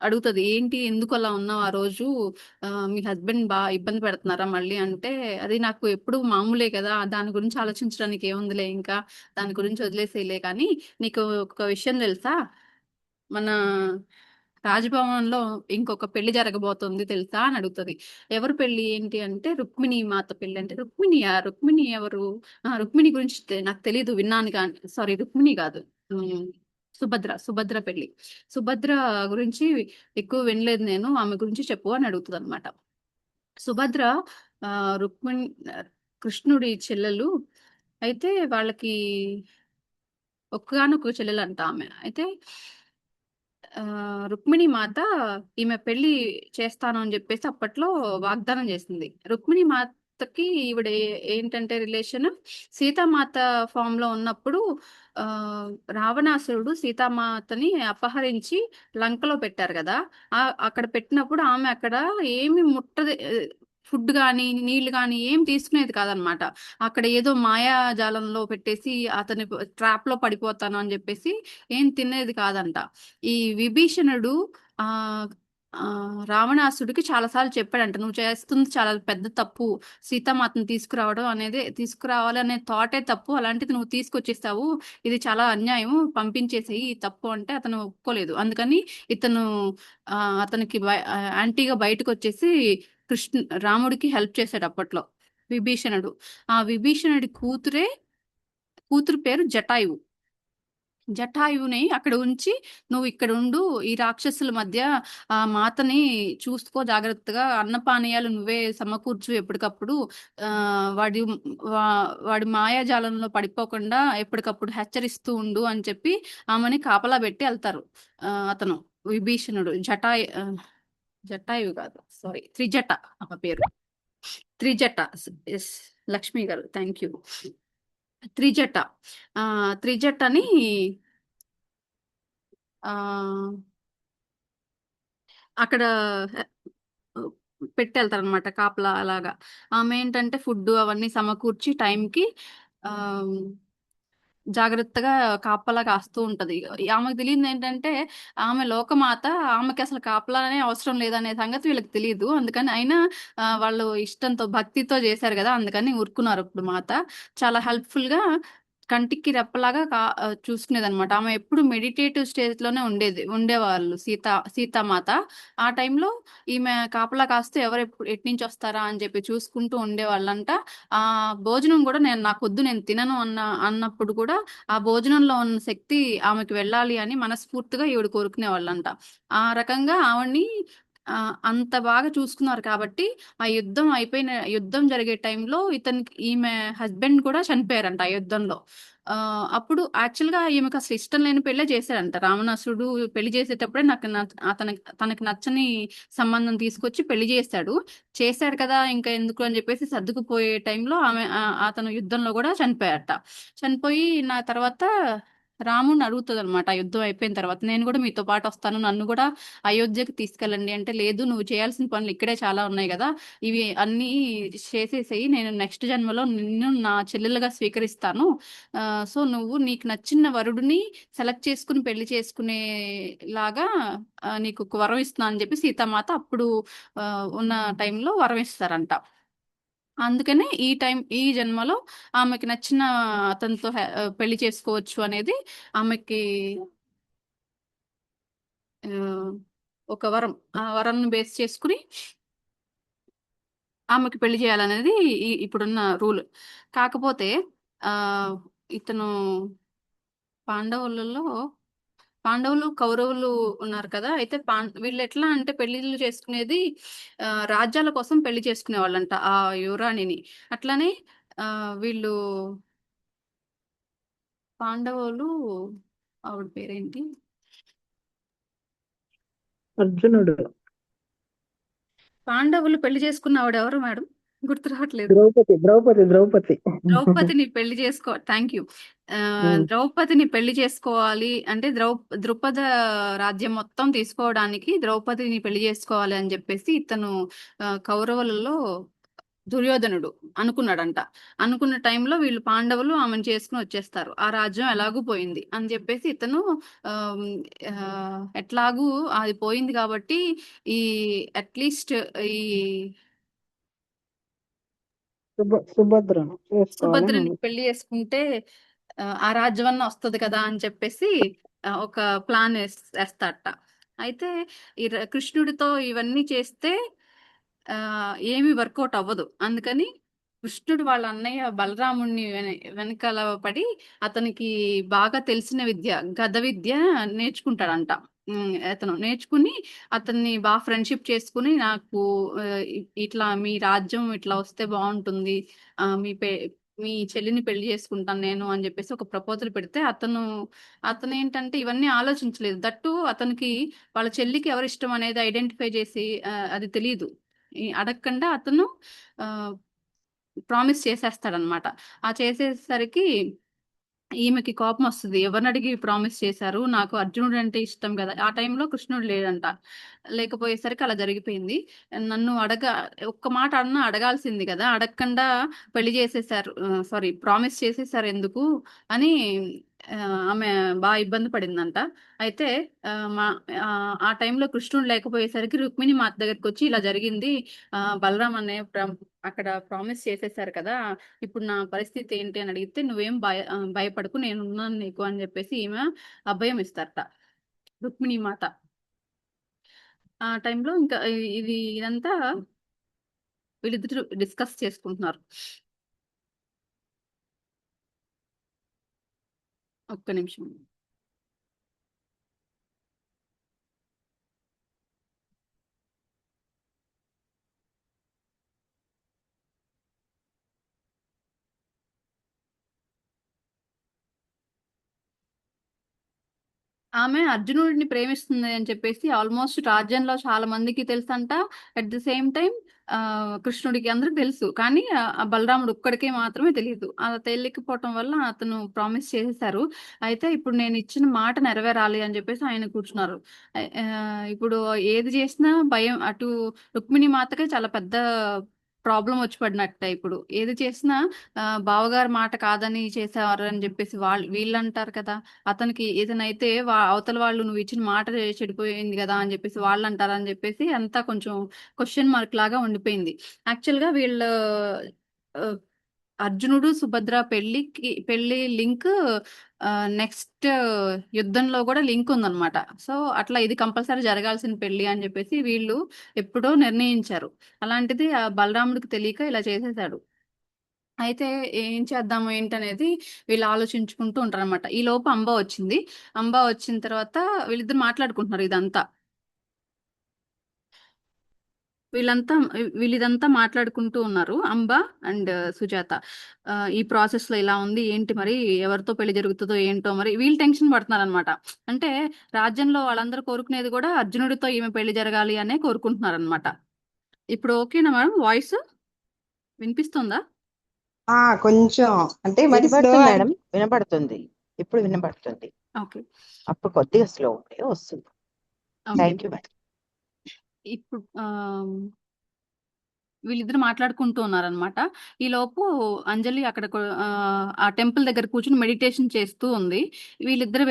[SPEAKER 1] అడుగుతది. "ఏంటి? ఎందుకలా ఉన్నావు ఆ రోజు? మీ హస్బెండ్ ఇబ్బంది పెడుతున్నారా మళ్ళీ?" అంటే, "అది నాకు ఎప్పుడు మామూలే కదా! దాని గురించి ఆలోచించడానికి ఏముందిలే ఇంకా. దాని గురించి వదిలేసేయలే కానీ, నీకు ఒక విషయం తెలుసా? మన రాజభవన్‌లో ఇంకొక పెళ్లి జరగబోతుంది తెలుసా? అని అడుగుతది. ఎవరు పెళ్లి? ఏంటి అంటే, రుక్మిణి మాత పెళ్లి అంటే, రుక్మిణియా? రుక్మిణి ఎవరు? రుక్మిణి గురించి నాకు తెలీదు విన్నాను గాని సారీ రుక్మిణి గాదు. హ్మ్. సుభద్ర పెళ్లి. సుభద్ర గురించి ఎక్కువ వినలేదు నేను. ఆమె గురించి చెప్పు అని అడుగుతదనమాట. సుభద్ర రుక్మిణి కృష్ణుడి చెల్లెలు. అయితే వాళ్ళకి ఒక్కగానొక్క చెల్లెలంట ఆమె. అయితే రుక్మిణి మాత ఈమె పెళ్లి చేస్తాను అని జెప్పేసి అప్పట్లో వాగ్దానం జేసింది. రుక్మిణి మాతకి ఈవిడ ఏంటంటే రిలేషన్ సీతామాత ఫార్మ్‌లో ఉన్నప్పుడు ఆహ్, రావణాసురుడు సీతామాతని అపహరించి లంకలో పెట్టారు గదా! అక్కడ పెట్టినప్పుడు ఆమె అక్కడ ఏమి ముట్టది ఫుడ్ గాని, నీళ్లు గాని ఏం తీసుకునేది కాదనమాట. అక్కడ ఏదో మాయాజాలంలో పెట్టేసి ట్రాప్‌లో పడిపోతాను అని జెప్పేసి ఏం తినేది కాదంట. ఈ విభీషణుడు ఆహ్, రావణాసుడికి చాలా సార్లు చెప్పాడంట. "నువ్వు చేస్తుంది చాలా పెద్ద తప్పు. సీతామాతను తీసుకురావాలనే థాటే తప్పు. అలాంటిది నువ్వు తీసుకొచ్చేసావు. ఇది చాలా అన్యాయం. పంపించేసేయి ఈ తప్పు" అంటే అతను ఒప్పుకోలేదు. అందుకని ఇతను అతనికి యాంటీగా బయటకొచ్చేసి రాముడికి హెల్ప్ చేసాడు అప్పట్లో విభీషణుడు. ఆ విభీషణుడి కూతురు పేరు జటాయువు. జటాయువుని అక్కడ ఉంచి, "నువ్విక్కడుండు. ఈ రాక్షసుల మధ్య మాతని చూసుకో జాగ్రత్తగా. అన్నపానీయాలు నువ్వే సమకూర్చు ఎప్పటికప్పుడు. వాడి వా వాడి మాయాజాలంలో పడిపోకుండా ఎప్పటికప్పుడు హెచ్చరిస్తూ ఉండు" అని చెప్పి ఆమెని కాపలా పెట్టి ఎళ్తారు. అతను విభీషణుడు. జటాయువు కాదు. సారీ. త్రిజట ఆమె పేరు. త్రిజట. యెస్. లక్ష్మి గారు. Thank you. త్రిజట. త్రిజటని ఆహ్, అక్కడ పెట్టెళ్తారనమాట కాపలా అలాగా. ఆమె ఏంటంటే ఫుడ్డు అవన్నీ సమకూర్చి టైంకి ఆహ్, జాగ్రత్తగా కాపలా కాస్తూ ఉంటది. ఆమెకు తెలీనిదేంటంటే ఆమె లోకమాత. ఆమెకసలు కాపలానే అవసరం లేదనే సంగతి వీళ్ళకి తెలీదు. అందుకని అయినా వాళ్ళు ఇష్టంతో, భక్తితో జేశారు గదా! అందుకని ఊరుకున్నారప్పుడు మాత. చాలా హెల్ప్‌ఫుల్‌గా కంటికి రెప్పలాగా చూసుకునేదనమాట. ఆమె ఎప్పుడు మెడిటేటివ్ స్టేజ్‌లోనే ఉండేవాళ్ళు సీతామాత. ఆ టైంలో ఈమె కాపలా కాస్తూ ఎవరెప్పుడు ఎటునుంచొస్తారా అని జెప్పి చూసుకుంటూ ఉండేవాళ్ళంట. భోజనం గూడా నాకొద్దు నేను తినను అన్నప్పుడు కూడా ఆ భోజనంలో ఉన్న శక్తి ఆమెకి వెళ్ళాలి అని మనస్ఫూర్తిగా ఈవిడ కోరుకునేవాళ్ళంట. ఆ రకంగా ఆవిడని అంత బాగా చూసుకున్నారు కాబట్టి, యుద్ధం జరిగే టైంలో ఈమె హస్బెండ్ కూడా చనిపోయారంట ఆ యుద్ధంలో. అప్పుడు యాక్చువల్‌గా ఈమెకసలు ఇష్టం లేని పెళ్ళే చేశారంట. రావణాసురుడు పెళ్లి చేసేటప్పుడే నాకు తనకి నచ్చని సంబంధం తీసుకొచ్చి పెళ్లి చేశాడు. చేశాడు కదా! ఇంక ఎందుకు అని చెప్పేసి సర్దుకుపోయే టైంలో అతను యుద్ధంలో గూడా చనిపోయారట. చనిపోయి నా తర్వాత రాముడిని అడుగుతదనమాట ఆ యుద్ధం అయిపోయిన తర్వాత. నేను గూడా మీతో పాటొస్తాను. నన్ను గూడా అయోధ్యకి తీసుకెళ్ళండి అంటే, లేదు నువ్వు చేయాల్సిన పనులు ఇక్కడే చాలా ఉన్నాయి గదా! ఇవి అన్నీ చేసేసేయి. నేను నెక్స్ట్ జన్మలో నిన్ను నా చెల్లెలుగా స్వీకరిస్తాను. సో, నువ్వు నీకు నచ్చిన వరుడిని సెలెక్ట్ చేసుకొని పెళ్లి చేసుకునేలాగా నీకొక వరం ఇస్తున్నా అని జెప్పి సీతామాత అప్పుడు ఉన్న టైంలో వరం ఇస్తారంట. అందుకనే ఈ జన్మలో ఆమెకి నచ్చిన అతనితో పెళ్లి చేసుకోవచ్చు అనేది ఆమెకి ఆహ్, ఒక వరం. ఆ వరంని బేస్ చేసుకొని ఆమెకి పెళ్లి చేయాలనేది ఇప్పుడున్న రూల్. కాకపోతే ఆహ్, ఇతను పాండవులలో పాండవులు, కౌరవులు ఉన్నారు కదా! అయితే వీళ్ళెట్లా అంటే పెళ్ళిళ్ళు చేసుకునేది రాజ్యాల కోసం పెళ్లి చేసుకునేవాళ్ళంట ఆ యువరాణిని. అట్లనే వీళ్ళు పాండవులు ఆవిడ పేరేంటి?
[SPEAKER 2] అర్జునుడు.
[SPEAKER 1] పాండవులు పెళ్లి చేసుకున్న ఆవిడెవరు మేడం? గుర్తు రావట్లేదు.
[SPEAKER 2] ద్రౌపది.
[SPEAKER 1] ద్రౌపదిని పెళ్లి చేసుకో థ్యాంక్ యూ.
[SPEAKER 2] హ్మ్.
[SPEAKER 1] ద్రౌపదిని పెళ్లి చేసుకోవాలి అంటే ద్రుపద రాజ్యం మొత్తం తీసుకోవడానికి ద్రౌపదిని పెళ్లి చేసుకోవాలి అని జెప్పేసి ఇతను కౌరవులలో దుర్యోధనుడు అనుకున్నాడంట. అనుకున్న టైంలో వీళ్ళు పాండవులు ఆమెను చేసుకొని వచ్చేస్తారు. ఆ రాజ్యం ఎలాగూ పోయింది అని జెప్పేసి ఇతను ఆహ్, ఎట్లాగూ అది పోయింది కాబట్టి ఈ అట్‌లీస్ట్ ఈ
[SPEAKER 2] సుభద్రను చేసుకోవాలని
[SPEAKER 1] సుభద్రని
[SPEAKER 2] ఉంది.
[SPEAKER 1] పెళ్లి చేసుకుంటే ఆ రాజ్యమన్నా వస్తది కదా! అని చెప్పేసి ఒక ప్లాన్ ఏస్తాడట. అయితే కృష్ణుడితో ఇవన్నీ చేస్తే ఏమి వర్కౌట్ అవ్వదు. అందుకని కృష్ణుడు వాళ్ళ అన్నయ్య బలరాముడిని వెనకాల పడి అతనికి బాగా తెలిసిన విద్య గద విద్య నేర్చుకుంటాడంట. అతను నేర్చుకుని అతన్ని ఫ్రెండ్‌షిప్ చేసుకొని నాకు ఇట్లా మీ రాజ్యం ఇట్లా వస్తే బావుంటుంది. ఆహ్, మీ పె మీ చెల్లిని పెళ్లి చేసుకుంటాను నేను అని జెప్పేసి ఒక ప్రపోజల్ పెడితే అతనేంటంటే ఇవన్నీ ఆలోచించలేదు. అతనికి వాళ్ళ చెల్లికి ఎవరిష్టం అనేది ఐడెంటిఫై చేసి అది తెలీదు. అడగకుండా అతను ఆహ్, ప్రామిస్ చేసేస్తాడనమాట. ఆ చేసేసరికి ఈమెకి కోపమొస్తది. ఎవరినడిగి ప్రామిస్ చేశారు? నాకు అర్జునుడంటే ఇష్టం గదా! ఆ టైంలో కృష్ణుడు లేడంట. లేకపోయేసరికి అలా జరిగిపోయింది. నన్ను ఒక్క మాట అడగాల్సింది గదా! అడగకుండా పెళ్లి చేసేసారు. సారీ ప్రామిస్ చేసేసారెందుకు అని ఆమె ఇబ్బంది పడిందంట. అయితే ఆ టైంలో కృష్ణుడు లేకపోయేసరికి రుక్మిణి మాత దగ్గరికొచ్చి ఇలా జరిగింది. బలరాం అన్నయ్య అక్కడ ప్రామిస్ చేసేసారు కదా! ఇప్పుడు నా పరిస్థితి ఏంటి అని అడిగితే, భయపడకు నేనున్నాను నీకు అని జెప్పేసి ఈమె అభయం ఇస్తారట. రుక్మిణి మాత. ఆ టైంలో ఇంకా ఇదంతా వీళ్ళిద్దరూ డిస్కస్ చేసుకుంటున్నారు. ఒక్క నిమిషం. ఆమె అర్జునుడిని ప్రేమిస్తుంది అని చెప్పేసి ఆల్మోస్ట్ రాజ్యంలో చాలా మందికి తెలుసంట. అట్ ది సేమ్ టైం కృష్ణుడికి అందరికి తెలుసు, కానీ ఆ బలరాముడు ఒక్కడికే మాత్రమే తెలియదు. అలా తెలియకపోవటం వల్ల అతను ప్రామిస్ చేసేసారు. అయితే ఇప్పుడు నేను ఇచ్చిన మాట నెరవేరాలి అని చెప్పేసి ఆయన కూర్చున్నారు. ఇప్పుడు ఏది చేసినా భయం. అటు రుక్మిణి మాతకే చాలా పెద్ద ప్రాబ్లం వచ్చి పడినట్టే. ఇప్పుడు ఏది చేసినా బావగారి మాట కాదని చేసేవారు అని చెప్పేసి వీళ్ళు అంటారు కదా. అతనికి ఏదైనా అయితే అవతల వాళ్ళు నువ్వు ఇచ్చిన మాట చెడిపోయింది కదా అని చెప్పేసి వాళ్ళు అంటారని చెప్పేసి అంతా కొంచెం క్వశ్చన్ మార్క్ లాగా ఉండిపోయింది. యాక్చువల్ గా వీళ్ళు ఆ, అర్జునుడు సుభద్ర పెళ్లి లింక్ నెక్స్ట్ యుద్ధంలో కూడా లింక్ ఉందన్నమాట. సో అట్లా ఇది కంపల్సరీ జరగాల్సిన పెళ్లి అని చెప్పేసి వీళ్ళు ఎప్పుడో నిర్ణయించారు. అలాంటిది ఆ బలరాముడికి తెలియక ఇలా చేసేసాడు. అయితే ఏం చేద్దాము ఏంటనేది వీళ్ళు ఆలోచించుకుంటూ ఉంటారన్నమాట. ఈ లోపు అంబ వచ్చింది. అంబ వచ్చిన తర్వాత వీళ్ళిద్దరు మాట్లాడుకుంటున్నారు ఇదంతా. వీళ్ళంతా వీళ్ళిదంతా మాట్లాడుకుంటూ ఉన్నారు, అంబ అండ్ సుజాత. ఈ ప్రాసెస్ లో ఇలా ఉంది ఏంటి, మరి ఎవరితో పెళ్లి జరుగుతుందో ఏంటో, మరి వీళ్ళు టెన్షన్ పడుతున్నారు అనమాట. అంటే రాజ్యంలో వాళ్ళందరూ కోరుకునేది కూడా అర్జునుడితో ఈమె పెళ్లి జరగాలి అనే కోరుకుంటున్నారు అనమాట. ఇప్పుడు ఓకేనా మేడం? వాయిస్ వినిపిస్తుందా?
[SPEAKER 3] కొంచెం అంటే మరి స్లో
[SPEAKER 4] వినపడుతుంది మేడం, వినపడుతుంది. ఇప్పుడు వినపడుతుంది.
[SPEAKER 1] ఓకే.
[SPEAKER 4] అప్పుడు కొద్దిగా స్లో ఉండే వస్తుంది.
[SPEAKER 1] ఓకే.
[SPEAKER 4] Thank you madam.
[SPEAKER 1] ఇప్పుడు వీళ్ళిద్దరు మాట్లాడుకుంటూ ఉన్నారనమాట. ఈ లోపు అంజలి అక్కడ ఆ టెంపుల్ దగ్గర కూర్చుని మెడిటేషన్ చేస్తూ ఉంది. వీళ్ళిద్దరు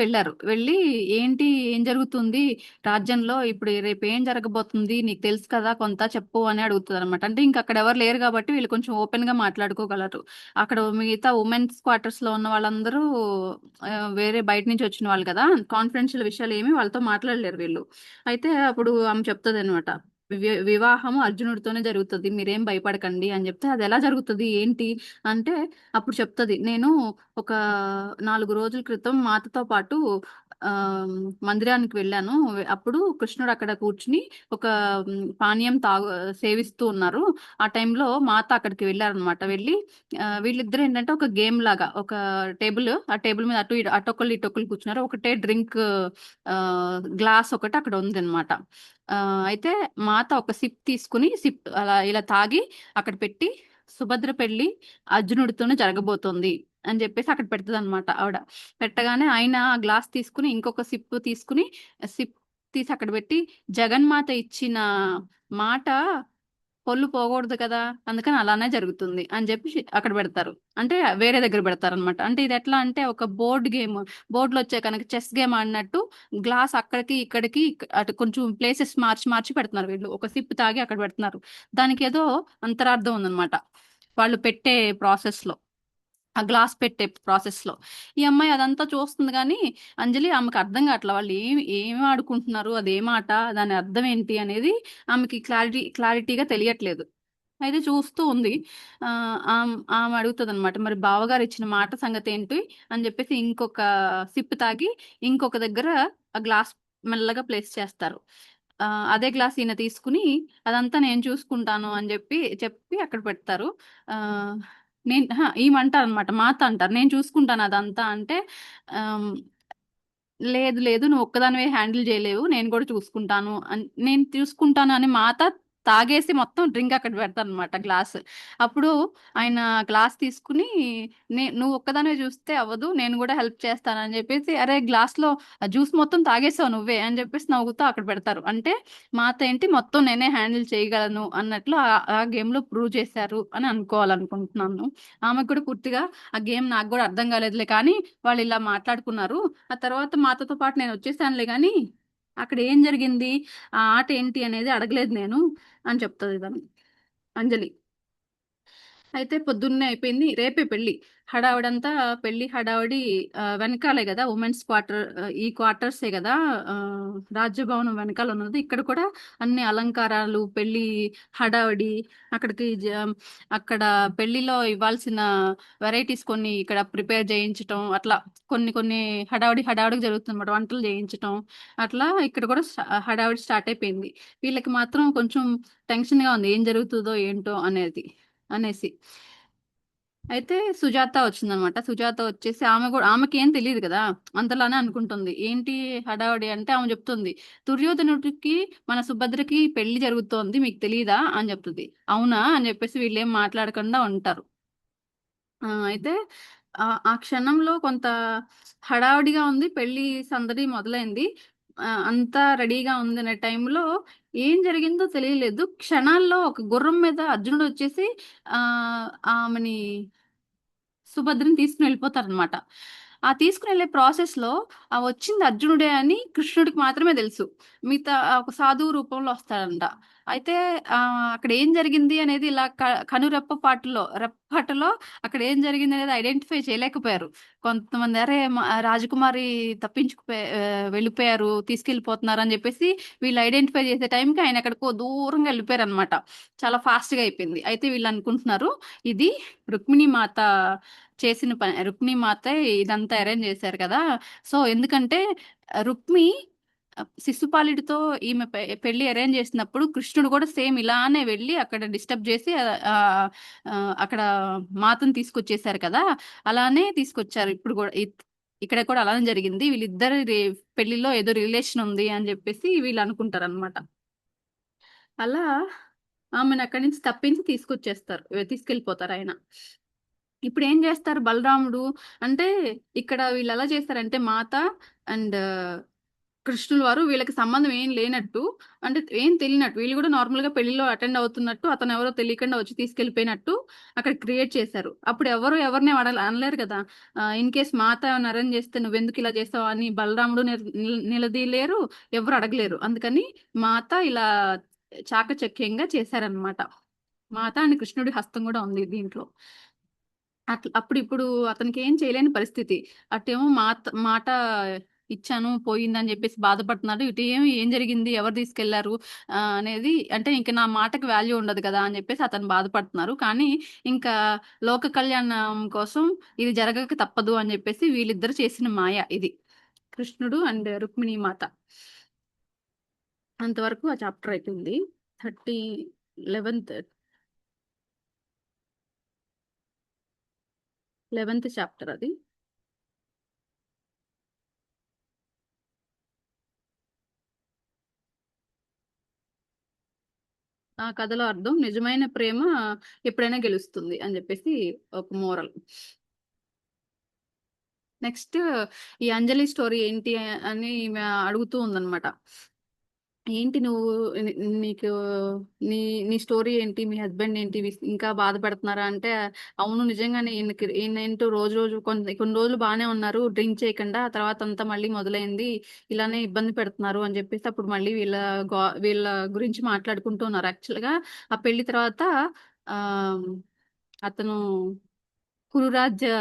[SPEAKER 1] వెళ్ళి ఏంటి ఏం జరుగుతుంది రాజ్యంలో, ఇప్పుడు రేపు ఏం జరగబోతుంది నీకు తెలుసు కదా కొంత చెప్పు అని అడుగుతుంది అనమాట. అంటే ఇంక అక్కడ ఎవరు లేరు కాబట్టి వీళ్ళు కొంచెం ఓపెన్ గా మాట్లాడుకోగలరు. అక్కడ మిగతా ఉమెన్స్ క్వార్టర్స్ లో ఉన్న వాళ్ళందరూ వేరే బయట నుంచి వచ్చిన వాళ్ళు కదా, కాన్ఫిడెన్షియల్ విషయాలు ఏమి వాళ్ళతో మాట్లాడలేరు వీళ్ళు. అయితే అప్పుడు ఆమె చెప్తుంది అనమాట, వివాహము అర్జునుడితోనే జరుగుతుంది, మీరేం భయపడకండి అని చెప్తే, అది ఎలా జరుగుతుంది ఏంటి అంటే అప్పుడు చెప్తుంది, నేను ఒక 4 రోజుల క్రితం మాతతో పాటు ఆ మందిరానికి వెళ్ళాను. అప్పుడు కృష్ణుడు అక్కడ కూర్చుని ఒక పానీయం సేవిస్తూ ఉన్నారు. ఆ టైంలో మాత అక్కడికి వెళ్ళారనమాట. వెళ్ళి వీళ్ళిద్దరు ఏంటంటే ఒక గేమ్ లాగా ఒక ఆ టేబుల్ మీద అటొక్కళ్ళు ఇటొక్కళ్ళు కూర్చున్నారు. ఒకటే డ్రింక్ గ్లాస్ ఒకటి అక్కడ ఉంది అనమాట. అయితే మాత ఒక సిప్ తీసుకుని అలా ఇలా తాగి అక్కడ పెట్టి, సుభద్ర పెళ్లి అర్జునుడితోనే జరగబోతోంది అని చెప్పేసి అక్కడ పెడుతుంది అనమాట ఆవిడ. పెట్టగానే ఆయన ఆ గ్లాస్ తీసుకుని ఇంకొక సిప్ తీసి అక్కడ పెట్టి, జగన్మాత ఇచ్చిన మాట పొల్లు పోకూడదు కదా, అందుకని అలానే జరుగుతుంది అని చెప్పి అక్కడ పెడతారు. అంటే వేరే దగ్గర పెడతారు అనమాట. అంటే ఇది ఎట్లా అంటే ఒక బోర్డులో వచ్చే కనుక చెస్ గేమ్ ఆడినట్టు గ్లాస్ అక్కడికి ఇక్కడికి అటు కొంచెం ప్లేసెస్ మార్చి మార్చి పెడుతున్నారు వీళ్ళు. ఒక సిప్ తాగి అక్కడ పెడుతున్నారు. దానికి ఏదో అంతరార్థం ఉందన్నమాట వాళ్ళు పెట్టే ప్రాసెస్ లో, ఆ గ్లాస్ పెట్టే ప్రాసెస్ లో. ఈ అమ్మాయి అదంతా చూస్తుంది కానీ అంజలి ఆమెకు అర్థం కావట్లే వాళ్ళు ఏమి ఆడుకుంటున్నారు, అదేం ఆట, దాని అర్థం ఏంటి అనేది ఆమెకి క్లారిటీగా తెలియట్లేదు. అయితే చూస్తూ ఉంది. ఆమె అడుగుతుంది అనమాట, మరి బావగారు ఇచ్చిన మాట సంగతి ఏంటి అని చెప్పేసి ఇంకొక సిప్ తాగి ఇంకొక దగ్గర ఆ గ్లాస్ మెల్లగా ప్లేస్ చేస్తారు. అదే గ్లాస్ ఈయన తీసుకుని అదంతా నేను చూసుకుంటాను అని చెప్పి అక్కడ పెడతారు. ఆ ఈమంటారు అనమాట, మాత అంటారు నేను చూసుకుంటాను అదంతా అంటే, ఆమ్, లేదు లేదు నువ్వు ఒక్కదానివే హ్యాండిల్ చేయలేవు, నేను కూడా చూసుకుంటాను నేను చూసుకుంటాను అని మాత తాగేసి మొత్తం డ్రింక్ అక్కడ పెడతాను అనమాట గ్లాస్. అప్పుడు ఆయన గ్లాస్ తీసుకుని, నువ్వు ఒక్కదానివే చూస్తే అవ్వదు, నేను కూడా హెల్ప్ చేస్తాను అని చెప్పేసి, అరే గ్లాస్ లో జ్యూస్ మొత్తం తాగేసావు నువ్వే అని చెప్పేసి నవ్వుతూ అక్కడ పెడతారు. అంటే మాత ఏంటి మొత్తం నేనే హ్యాండిల్ చేయగలను అన్నట్లు ఆ గేమ్ లో ప్రూవ్ చేశారు అని అనుకోవాలనుకుంటున్నాను. ఆమెకు కూడా పూర్తిగా ఆ గేమ్ నాకు కూడా అర్థం కాలేదులే, కానీ వాళ్ళు ఇలా మాట్లాడుకున్నారు. ఆ తర్వాత మాతతో పాటు నేను వచ్చేసానులే, కానీ అక్కడ ఏం జరిగింది ఆ ఆట ఏంటి అనేది అడగలేదు నేను అని చెప్తుంది తను, అంజలి. అయితే పొద్దున్నే అయిపోయింది, రేపే పెళ్లి. హడావిడంతా పెళ్లి హడావిడి వెనకాలే కదా ఉమెన్స్ క్వార్టర్, ఈ క్వార్టర్సే కదా రాజ్యభవనం వెనకాల ఉన్నది. ఇక్కడ కూడా అన్ని అలంకారాలు, పెళ్లి హడావిడి. అక్కడ పెళ్లిలో ఇవ్వాల్సిన వెరైటీస్ కొన్ని ఇక్కడ ప్రిపేర్ చేయించటం, అట్లా కొన్ని కొన్ని హడావిడిగా జరుగుతుంది అన్నమాట. వంటలు చేయించటం అట్లా ఇక్కడ కూడా హడావిడి స్టార్ట్ అయిపోయింది. వీళ్ళకి మాత్రం కొంచెం టెన్షన్ గా ఉంది, ఏం జరుగుతుందో ఏంటో అనేసి. అయితే సుజాత వచ్చిందనమాట. సుజాత వచ్చేసి ఆమెకి ఏం తెలియదు కదా, అంతలానే అనుకుంటుంది. ఏంటి హడావిడి అంటే ఆమె చెప్తుంది, దుర్యోధనుడికి మన సుభద్రకి పెళ్లి జరుగుతోంది, మీకు తెలియదా అని చెప్తుంది. అవునా అని చెప్పేసి వీళ్ళేం మాట్లాడకుండా ఉంటారు. అయితే ఆ క్షణంలో కొంత హడావిడిగా ఉంది, పెళ్లి సందడి మొదలైంది. అంతా రెడీగా ఉంది అనే టైంలో ఏం జరిగిందో తెలియలేదు. క్షణాల్లో ఒక గుర్రం మీద అర్జునుడు వచ్చేసి ఆ ఆమెని సుభద్రని తీసుకుని వెళ్ళిపోతారనమాట. ఆ తీసుకుని వెళ్ళే ప్రాసెస్లో ఆ వచ్చింది అర్జునుడే అని కృష్ణుడికి మాత్రమే తెలుసు. మిగతా ఒక సాధువు రూపంలో వస్తాడంట. అయితే అక్కడ ఏం జరిగింది అనేది ఇలా రెప్పపాటులో అక్కడ ఏం జరిగింది అనేది ఐడెంటిఫై చేయలేకపోయారు. కొంతమంది అరే రాజకుమారి వెళ్ళిపోయారు, తీసుకెళ్ళిపోతున్నారు అని చెప్పేసి వీళ్ళు ఐడెంటిఫై చేసే టైంకి ఆయన ఎక్కడికో దూరంగా వెళ్ళిపోయారు అనమాట. చాలా ఫాస్ట్గా అయిపోయింది. అయితే వీళ్ళు అనుకుంటున్నారు ఇది రుక్మిణి మాత చేసిన పని, రుక్మిణి మాత ఇదంతా అరేంజ్ చేశారు కదా. సో ఎందుకంటే రుక్మి శిశుపాలుడితో ఈమె పెళ్లి అరేంజ్ చేసినప్పుడు కృష్ణుడు కూడా సేమ్ ఇలానే వెళ్ళి అక్కడ డిస్టర్బ్ చేసి అక్కడ మాతను తీసుకొచ్చేసారు కదా, అలానే తీసుకొచ్చారు ఇప్పుడు కూడా. ఇక్కడ కూడా అలానే జరిగింది, వీళ్ళిద్దరి పెళ్లిలో ఏదో రిలేషన్ ఉంది అని చెప్పేసి వీళ్ళు అనుకుంటారు అనమాట. అలా ఆమెను అక్కడి నుంచి తప్పించి తీసుకెళ్ళిపోతారు ఆయన. ఇప్పుడు ఏం చేస్తారు బలరాముడు అంటే, ఇక్కడ వీళ్ళు ఎలా చేస్తారంటే మాత అండ్ కృష్ణుల వారు వీళ్ళకి సంబంధం ఏం లేనట్టు, అంటే ఏం తెలియనట్టు, వీళ్ళు కూడా నార్మల్ గా పెళ్లిలో అటెండ్ అవుతున్నట్టు, అతను ఎవరో తెలియకుండా వచ్చి తీసుకెళ్లిపోయినట్టు అక్కడ క్రియేట్ చేశారు. అప్పుడు ఎవరిని అనలేరు కదా. ఇన్ కేస్ మాత అరేంజ్ చేస్తే నువ్వెందుకు ఇలా చేస్తావు అని బలరాముడు నిలదీయలేరు, ఎవరు అడగలేరు. అందుకని మాత ఇలా చాకచక్యంగా చేశారనమాట. మాత అండ్ కృష్ణుడి హస్తం కూడా ఉంది దీంట్లో. ఇప్పుడు అతనికి ఏం చేయలేని పరిస్థితి. అటేమో మాట ఇచ్చాను పోయిందని చెప్పేసి బాధపడుతున్నాడు, ఇటు ఏం జరిగింది, ఎవరు తీసుకెళ్లారు అనేది, అంటే ఇంకా నా మాటకి వాల్యూ ఉండదు కదా అని చెప్పేసి అతను బాధపడుతున్నారు. కానీ ఇంకా లోక కళ్యాణం కోసం ఇది జరగక తప్పదు అని చెప్పేసి వీళ్ళిద్దరు చేసిన మాయ ఇది, కృష్ణుడు అండ్ రుక్మిణి మాత. అంతవరకు ఆ చాప్టర్ అయిపోయింది. 11th చాప్టర్ అది. ఆ కథలో అర్థం నిజమైన ప్రేమ ఎప్పుడైనా గెలుస్తుంది అని చెప్పేసి ఒక మోరల్. నెక్స్ట్ ఈ అంజలి స్టోరీ ఏంటి అని అడుగుతూ ఉందన్నమాట. ఏంటి నువ్వు నీకు నీ నీ స్టోరీ ఏంటి, మీ హస్బెండ్ ఏంటి ఇంకా బాధపడుతున్నారా అంటే, అవును నిజంగానే ఈయనేంటో రోజు కొన్ని రోజులు బాగానే ఉన్నారు డ్రింక్ చేయకుండా, తర్వాత అంతా మళ్ళీ మొదలైంది, ఇలానే ఇబ్బంది పెడుతున్నారు అని చెప్పేసి అప్పుడు మళ్ళీ వీళ్ళ గురించి మాట్లాడుకుంటూ ఉన్నారు. యాక్చువల్గా ఆ పెళ్లి తర్వాత ఆ అతను కురురాజ్య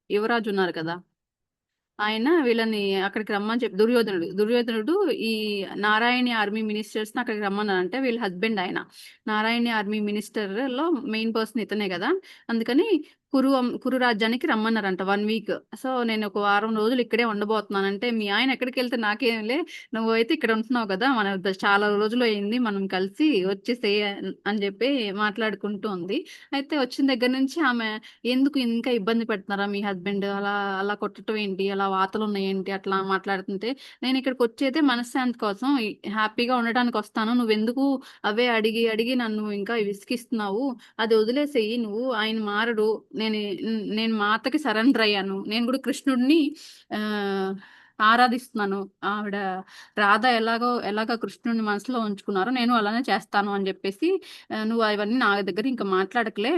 [SPEAKER 1] యువరాజు ఉన్నారు కదా, ఆయన వీళ్ళని అక్కడికి రమ్మని చెప్పి దుర్యోధనుడు ఈ నారాయణి ఆర్మీ మినిస్టర్స్ అక్కడికి రమ్మన్నారంటే, వీళ్ళ హస్బెండ్ ఆయన నారాయణి ఆర్మీ మినిస్టర్ లో మెయిన్ పర్సన్ ఇతనే కదా. అందుకని కురు రాజ్యానికి రమ్మన్నారంట 1 వీక్. సో నేను ఒక వారం రోజులు ఇక్కడే ఉండబోతున్నానంటే, మీ ఆయన ఎక్కడికి వెళ్తే నాకేంలే, నువ్వైతే ఇక్కడ ఉంటున్నావు కదా, మన చాలా రోజులు అయింది మనం కలిసి, వచ్చేసే అని చెప్పి మాట్లాడుకుంటూ ఉంది. అయితే వచ్చిన దగ్గర నుంచి ఆమె, ఎందుకు ఇంకా ఇబ్బంది పెడుతున్నారా మీ హస్బెండ్, అలా అలా కొట్టడం ఏంటి, అలా వాతలు ఉన్నాయేంటి అట్లా మాట్లాడుతుంటే, నేను ఇక్కడికి వచ్చేదే మనశ్శాంతి కోసం, హ్యాపీగా ఉండడానికి వస్తాను, నువ్వెందుకు అవే అడిగి అడిగి నన్ను ఇంకా విసిగిస్తున్నావు, అది వదిలేసేయి, నువ్వు ఆయన మారడు, నేను నేను మాతకి సరెండర్ అయ్యాను, నేను కూడా కృష్ణుడిని ఆరాధిస్తున్నాను, ఆవిడ రాధ ఎలాగో కృష్ణుడిని మనసులో ఉంచుకున్నారో నేను అలానే చేస్తాను అని చెప్పేసి, నువ్వు అవన్నీ నా దగ్గర ఇంకా మాట్లాడకలే,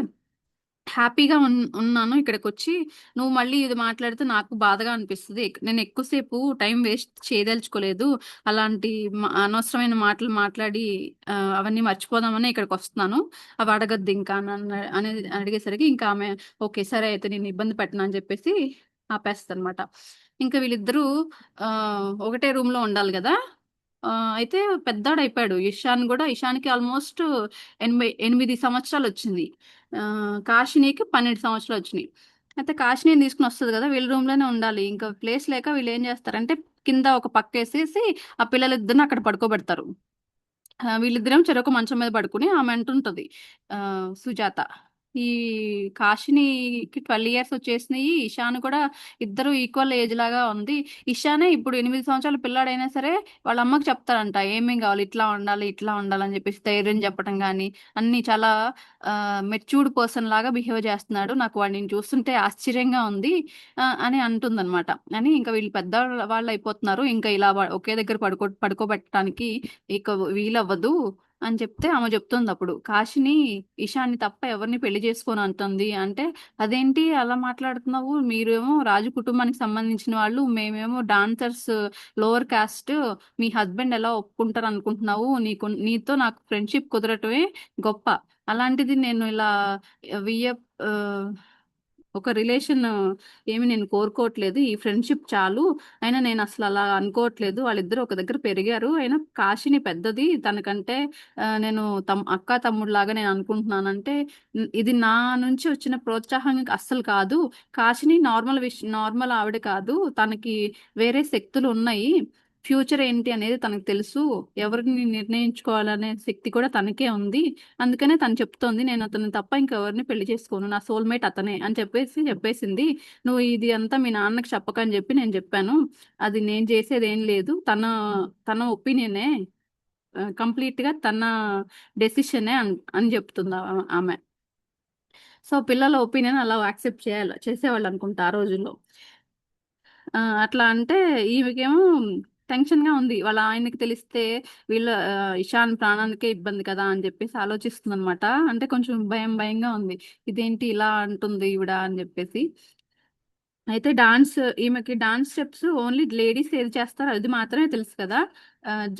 [SPEAKER 1] హ్యాపీగా ఉన్నాను ఇక్కడికి వచ్చి, నువ్వు మళ్ళీ ఇది మాట్లాడితే నాకు బాధగా అనిపిస్తుంది, నేను ఎక్కువసేపు టైం వేస్ట్ చేయదలుచుకోలేదు, అలాంటి అనవసరమైన మాటలు మాట్లాడి అవన్నీ మర్చిపోదామని ఇక్కడికి వస్తున్నాను, అవి అడగద్దు ఇంకా అనేది అడిగేసరికి ఇంకా ఆమె ఓకే సరే అయితే నేను ఇబ్బంది పెట్టను అని చెప్పేసి ఆపేస్తారనమాట. ఇంకా వీళ్ళిద్దరూ ఒకటే రూమ్ లో ఉండాలి కదా. అయితే పెద్దాడు అయిపోయాడు ఇషాన్కి ఆల్మోస్ట్ 8 సంవత్సరాలు వచ్చింది, కాశినికి 12 సంవత్సరాలు వచ్చినాయి. అయితే కాశిని తీసుకుని వస్తుంది కదా, వీళ్ళ రూమ్ లోనే ఉండాలి, ఇంకా ప్లేస్ లేక వీళ్ళు ఏం చేస్తారంటే కింద ఒక పక్క వేసేసి ఆ పిల్లలిద్దరిని అక్కడ పడుకోబెడతారు. వీళ్ళిద్దరేమో చెరొక మంచం మీద పడుకుని ఆమె అంటుంటది సుజాత, ఈ కాశినికి 12 ఇయర్స్ వచ్చేసినాయి. ఇషాన్ కూడా ఇద్దరు ఈక్వల్ ఏజ్ లాగా ఉంది. ఇషానే ఇప్పుడు 8 సంవత్సరాల పిల్లాడైనా సరే వాళ్ళ అమ్మకి చెప్తారంట ఏమేం కావాలి, ఇట్లా ఉండాలి ఇట్లా ఉండాలని చెప్పేసి ధైర్యం చెప్పడం కానీ అన్ని చాలా మెచ్యూర్డ్ పర్సన్ లాగా బిహేవ్ చేస్తున్నాడు. నాకు వాడిని చూస్తుంటే ఆశ్చర్యంగా ఉంది అని అంటుందన్నమాట. అని ఇంకా వీళ్ళు పెద్ద వాళ్ళు అయిపోతున్నారు, ఇంకా ఇలా ఒకే దగ్గర పడుకోబెట్టడానికి ఇక వీలవ్వదు అని చెప్తే ఆమె చెప్తుంది అప్పుడు కాశిని ఇషాన్ని తప్ప ఎవరిని పెళ్లి చేసుకొని అంటుంది. అంటే అదేంటి అలా మాట్లాడుతున్నావు, మీరేమో రాజు కుటుంబానికి సంబంధించిన వాళ్ళు, మేమేమో డాన్సర్స్ లోవర్ కాస్ట్, మీ హస్బెండ్ ఎలా ఒప్పుకుంటారు అనుకుంటున్నావు, నీతో నాకు ఫ్రెండ్షిప్ కుదరటమే గొప్ప, అలాంటిది నేను ఇలా వియ్య ఆ, ఒక రిలేషన్ ఏమి నేను కోరుకోవట్లేదు, ఈ ఫ్రెండ్షిప్ చాలు, అయినా నేను అసలు అలా అనుకోవట్లేదు, వాళ్ళిద్దరు ఒక దగ్గర పెరిగారు, అయినా కాశిని పెద్దది తనకంటే, నేను అక్క తమ్ముడు లాగా నేను అనుకుంటున్నానంటే ఇది నా నుంచి వచ్చిన ప్రోత్సాహం అస్సలు కాదు, కాశిని నార్మల్ ఆవిడ కాదు, తనకి వేరే శక్తులు ఉన్నాయి, ఫ్యూచర్ ఏంటి అనేది తనకు తెలుసు, ఎవరిని నిర్ణయించుకోవాలనే శక్తి కూడా తనకే ఉంది, అందుకనే తను చెప్తోంది నేను అతను తప్ప ఇంకెవరిని పెళ్లి చేసుకోను, నా సోల్మేట్ అతనే అని చెప్పేసింది. నువ్వు ఇది అంతా మీ నాన్నకి చెప్పకని చెప్పి నేను చెప్పాను, అది నేను చేసేది ఏం లేదు, తన ఒపీనియనే, కంప్లీట్ గా తన డెసిషనే అని చెప్తుంది ఆమె. సో పిల్లల ఒపీనియన్ అలా యాక్సెప్ట్ చేసేవాళ్ళు అనుకుంటా ఆ రోజుల్లో. అట్లా అంటే ఈమెకేమో టెన్షన్ గా ఉంది, వాళ్ళ ఆయనకి తెలిస్తే వీళ్ళ ఇషాన్ ప్రాణానికే ఇబ్బంది కదా అని చెప్పేసి ఆలోచిస్తుంది అనమాట. అంటే కొంచెం భయంగా ఉంది, ఇదేంటి ఇలా అంటుంది ఈవిడ అని చెప్పేసి. అయితే ఈమెకి డాన్స్ స్టెప్స్ ఓన్లీ లేడీస్ ఏది చేస్తారో అది మాత్రమే తెలుసు కదా,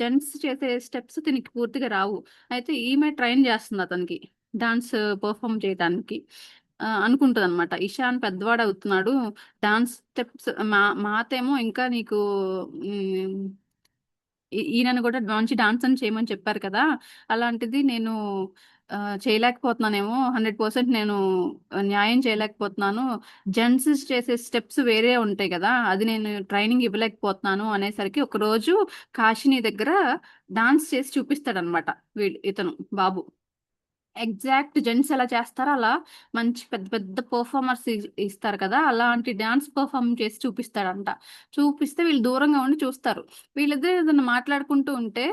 [SPEAKER 1] జెంట్స్ చేసే స్టెప్స్ దీనికి పూర్తిగా రావు. అయితే ఈమె ట్రైన్ చేస్తుంది అతనికి డాన్స్ పర్ఫామ్ చేయడానికి. అనుకుంటుంది అనమాట, ఇషాన్ పెద్దవాడు అవుతున్నాడు, డాన్స్ స్టెప్స్ మాతేమో ఇంకా నీకు ఈయనను కూడా మంచి డాన్స్ అని చేయమని చెప్పారు కదా, అలాంటిది నేను చేయలేకపోతున్నానేమో, 100% నేను న్యాయం చేయలేకపోతున్నాను, జెంట్స్ చేసే స్టెప్స్ వేరే ఉంటాయి కదా, అది నేను ట్రైనింగ్ ఇవ్వలేకపోతున్నాను అనేసరికి ఒకరోజు కాశిని దగ్గర డాన్స్ చేసి చూపిస్తాడనమాట ఇతను బాబు. ఎగ్జాక్ట్ జెంట్స్ ఎలా చేస్తారో అలా మంచి పెద్ద పెద్ద పర్ఫార్మర్స్ ఇస్తారు కదా, అలాంటి డాన్స్ పర్ఫార్మ్ చేసి చూపిస్తాడంట. చూపిస్తే వీళ్ళు దూరంగా ఉండి చూస్తారు. వీళ్ళిద్దరు ఏదైనా మాట్లాడుకుంటూ ఉంటే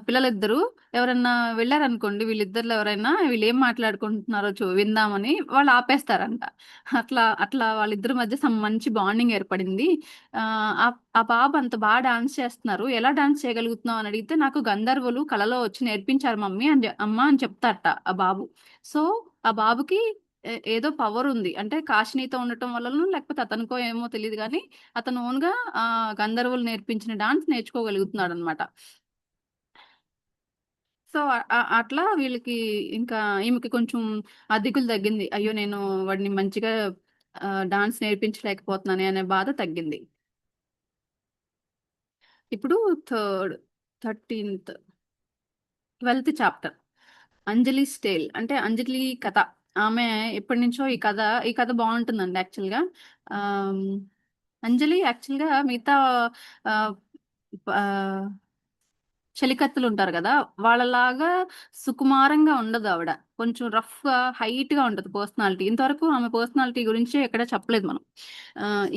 [SPEAKER 1] పిల్లలిద్దరు ఎవరన్నా వెళ్ళారనుకోండి, వీళ్ళిద్దరు ఎవరైనా వీళ్ళు ఏం మాట్లాడుకుంటున్నారో విందామని వాళ్ళు ఆపేస్తారంట. అట్లా అట్లా వాళ్ళిద్దరి మధ్య మంచి బాండింగ్ ఏర్పడింది. ఆ బాబు అంత బాగా డాన్స్ చేస్తున్నారు, ఎలా డాన్స్ చేయగలుగుతున్నావు అని అడిగితే నాకు గంధర్వులు కళలో వచ్చి నేర్పించారు మమ్మీ అమ్మ అని చెప్తారట ఆ బాబు. సో ఆ బాబుకి ఏదో పవర్ ఉంది, అంటే కాశినితో ఉండటం వల్లనో లేకపోతే అతనికో ఏమో తెలియదు కానీ అతను ఓన్ గా గంధర్వులు నేర్పించిన డాన్స్ నేర్చుకోగలుగుతున్నాడు అనమాట. సో అట్లా వీళ్ళకి ఇంకా ఈమెకి కొంచెం దిగులు తగ్గింది, అయ్యో నేను వాడిని మంచిగా డాన్స్ నేర్పించలేకపోతున్నాను అనే బాధ తగ్గింది. ఇప్పుడు 13th 12th చాప్టర్ అంజలి స్టేల్, అంటే అంజలి కథ. ఆమె ఎప్పటి నుంచో ఈ కథ బాగుంటుందండి యాక్చువల్గా. అంజలి యాక్చువల్గా మిగతా చలికత్తులు ఉంటారు కదా వాళ్ళలాగా సుకుమారంగా ఉండదు ఆవిడ, కొంచెం రఫ్ గా హైట్ గా ఉంటది పర్సనాలిటీ. ఇంతవరకు ఆమె పర్సనాలిటీ గురించి ఎక్కడ చెప్పలేదు మనం.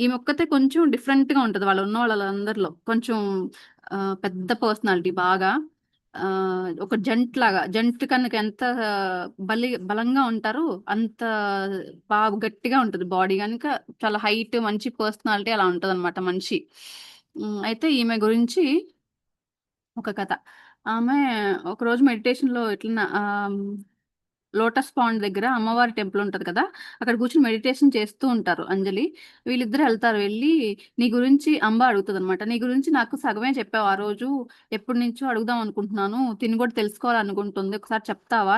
[SPEAKER 1] ఈమె ఒక్కతే కొంచెం డిఫరెంట్ గా ఉంటది వాళ్ళ ఉన్న వాళ్ళందరిలో, కొంచెం పెద్ద పర్సనాలిటీ బాగా, ఒక జంట్ కనుక ఎంత బలంగా ఉంటారు అంత బాగా గట్టిగా ఉంటది బాడీ కనుక, చాలా హైట్ మంచి పర్సనాలిటీ అలా ఉంటది అనమాట మనిషి. అయితే ఈమె గురించి ఒక కథ. ఆమె ఒకరోజు మెడిటేషన్ లో ఇట్లా లోటస్ పాండ్ దగ్గర అమ్మవారి టెంపుల్ ఉంటది కదా, అక్కడ కూర్చొని మెడిటేషన్ చేస్తూ ఉంటారు అంజలి. వీళ్ళిద్దరు వెళ్తారు, వెళ్ళి నీ గురించి అంబ అడుగుతుంది అనమాట, నీ గురించి నాకు సగమే చెప్పావు ఆ రోజు, ఎప్పటి నుంచో అడుగుదాం అనుకుంటున్నాను, తిని కూడా తెలుసుకోవాలనుకుంటుంది, ఒకసారి చెప్తావా,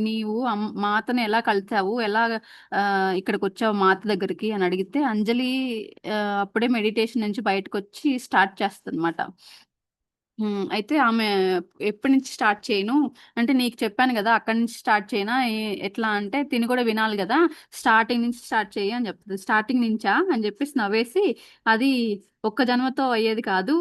[SPEAKER 1] నీవు మాతను ఎలా కలిసావు, ఎలా ఇక్కడికి వచ్చావు మాత దగ్గరికి అని అడిగితే అంజలి అప్పుడే మెడిటేషన్ నుంచి బయటకు వచ్చి స్టార్ట్ చేస్తుంది అనమాట. అయితే ఆమె ఎప్పటి నుంచి స్టార్ట్ చేయను అంటే, నీకు చెప్పాను కదా అక్కడి నుంచి స్టార్ట్ చేయనా, ఎట్లా అంటే తిని కూడా వినాలి కదా, స్టార్టింగ్ నుంచి స్టార్ట్ చేయి అని చెప్తుంది. స్టార్టింగ్ నుంచా అని చెప్పేసి నవ్వేసి, అది ఒక్క జన్మతో అయ్యేది కాదు,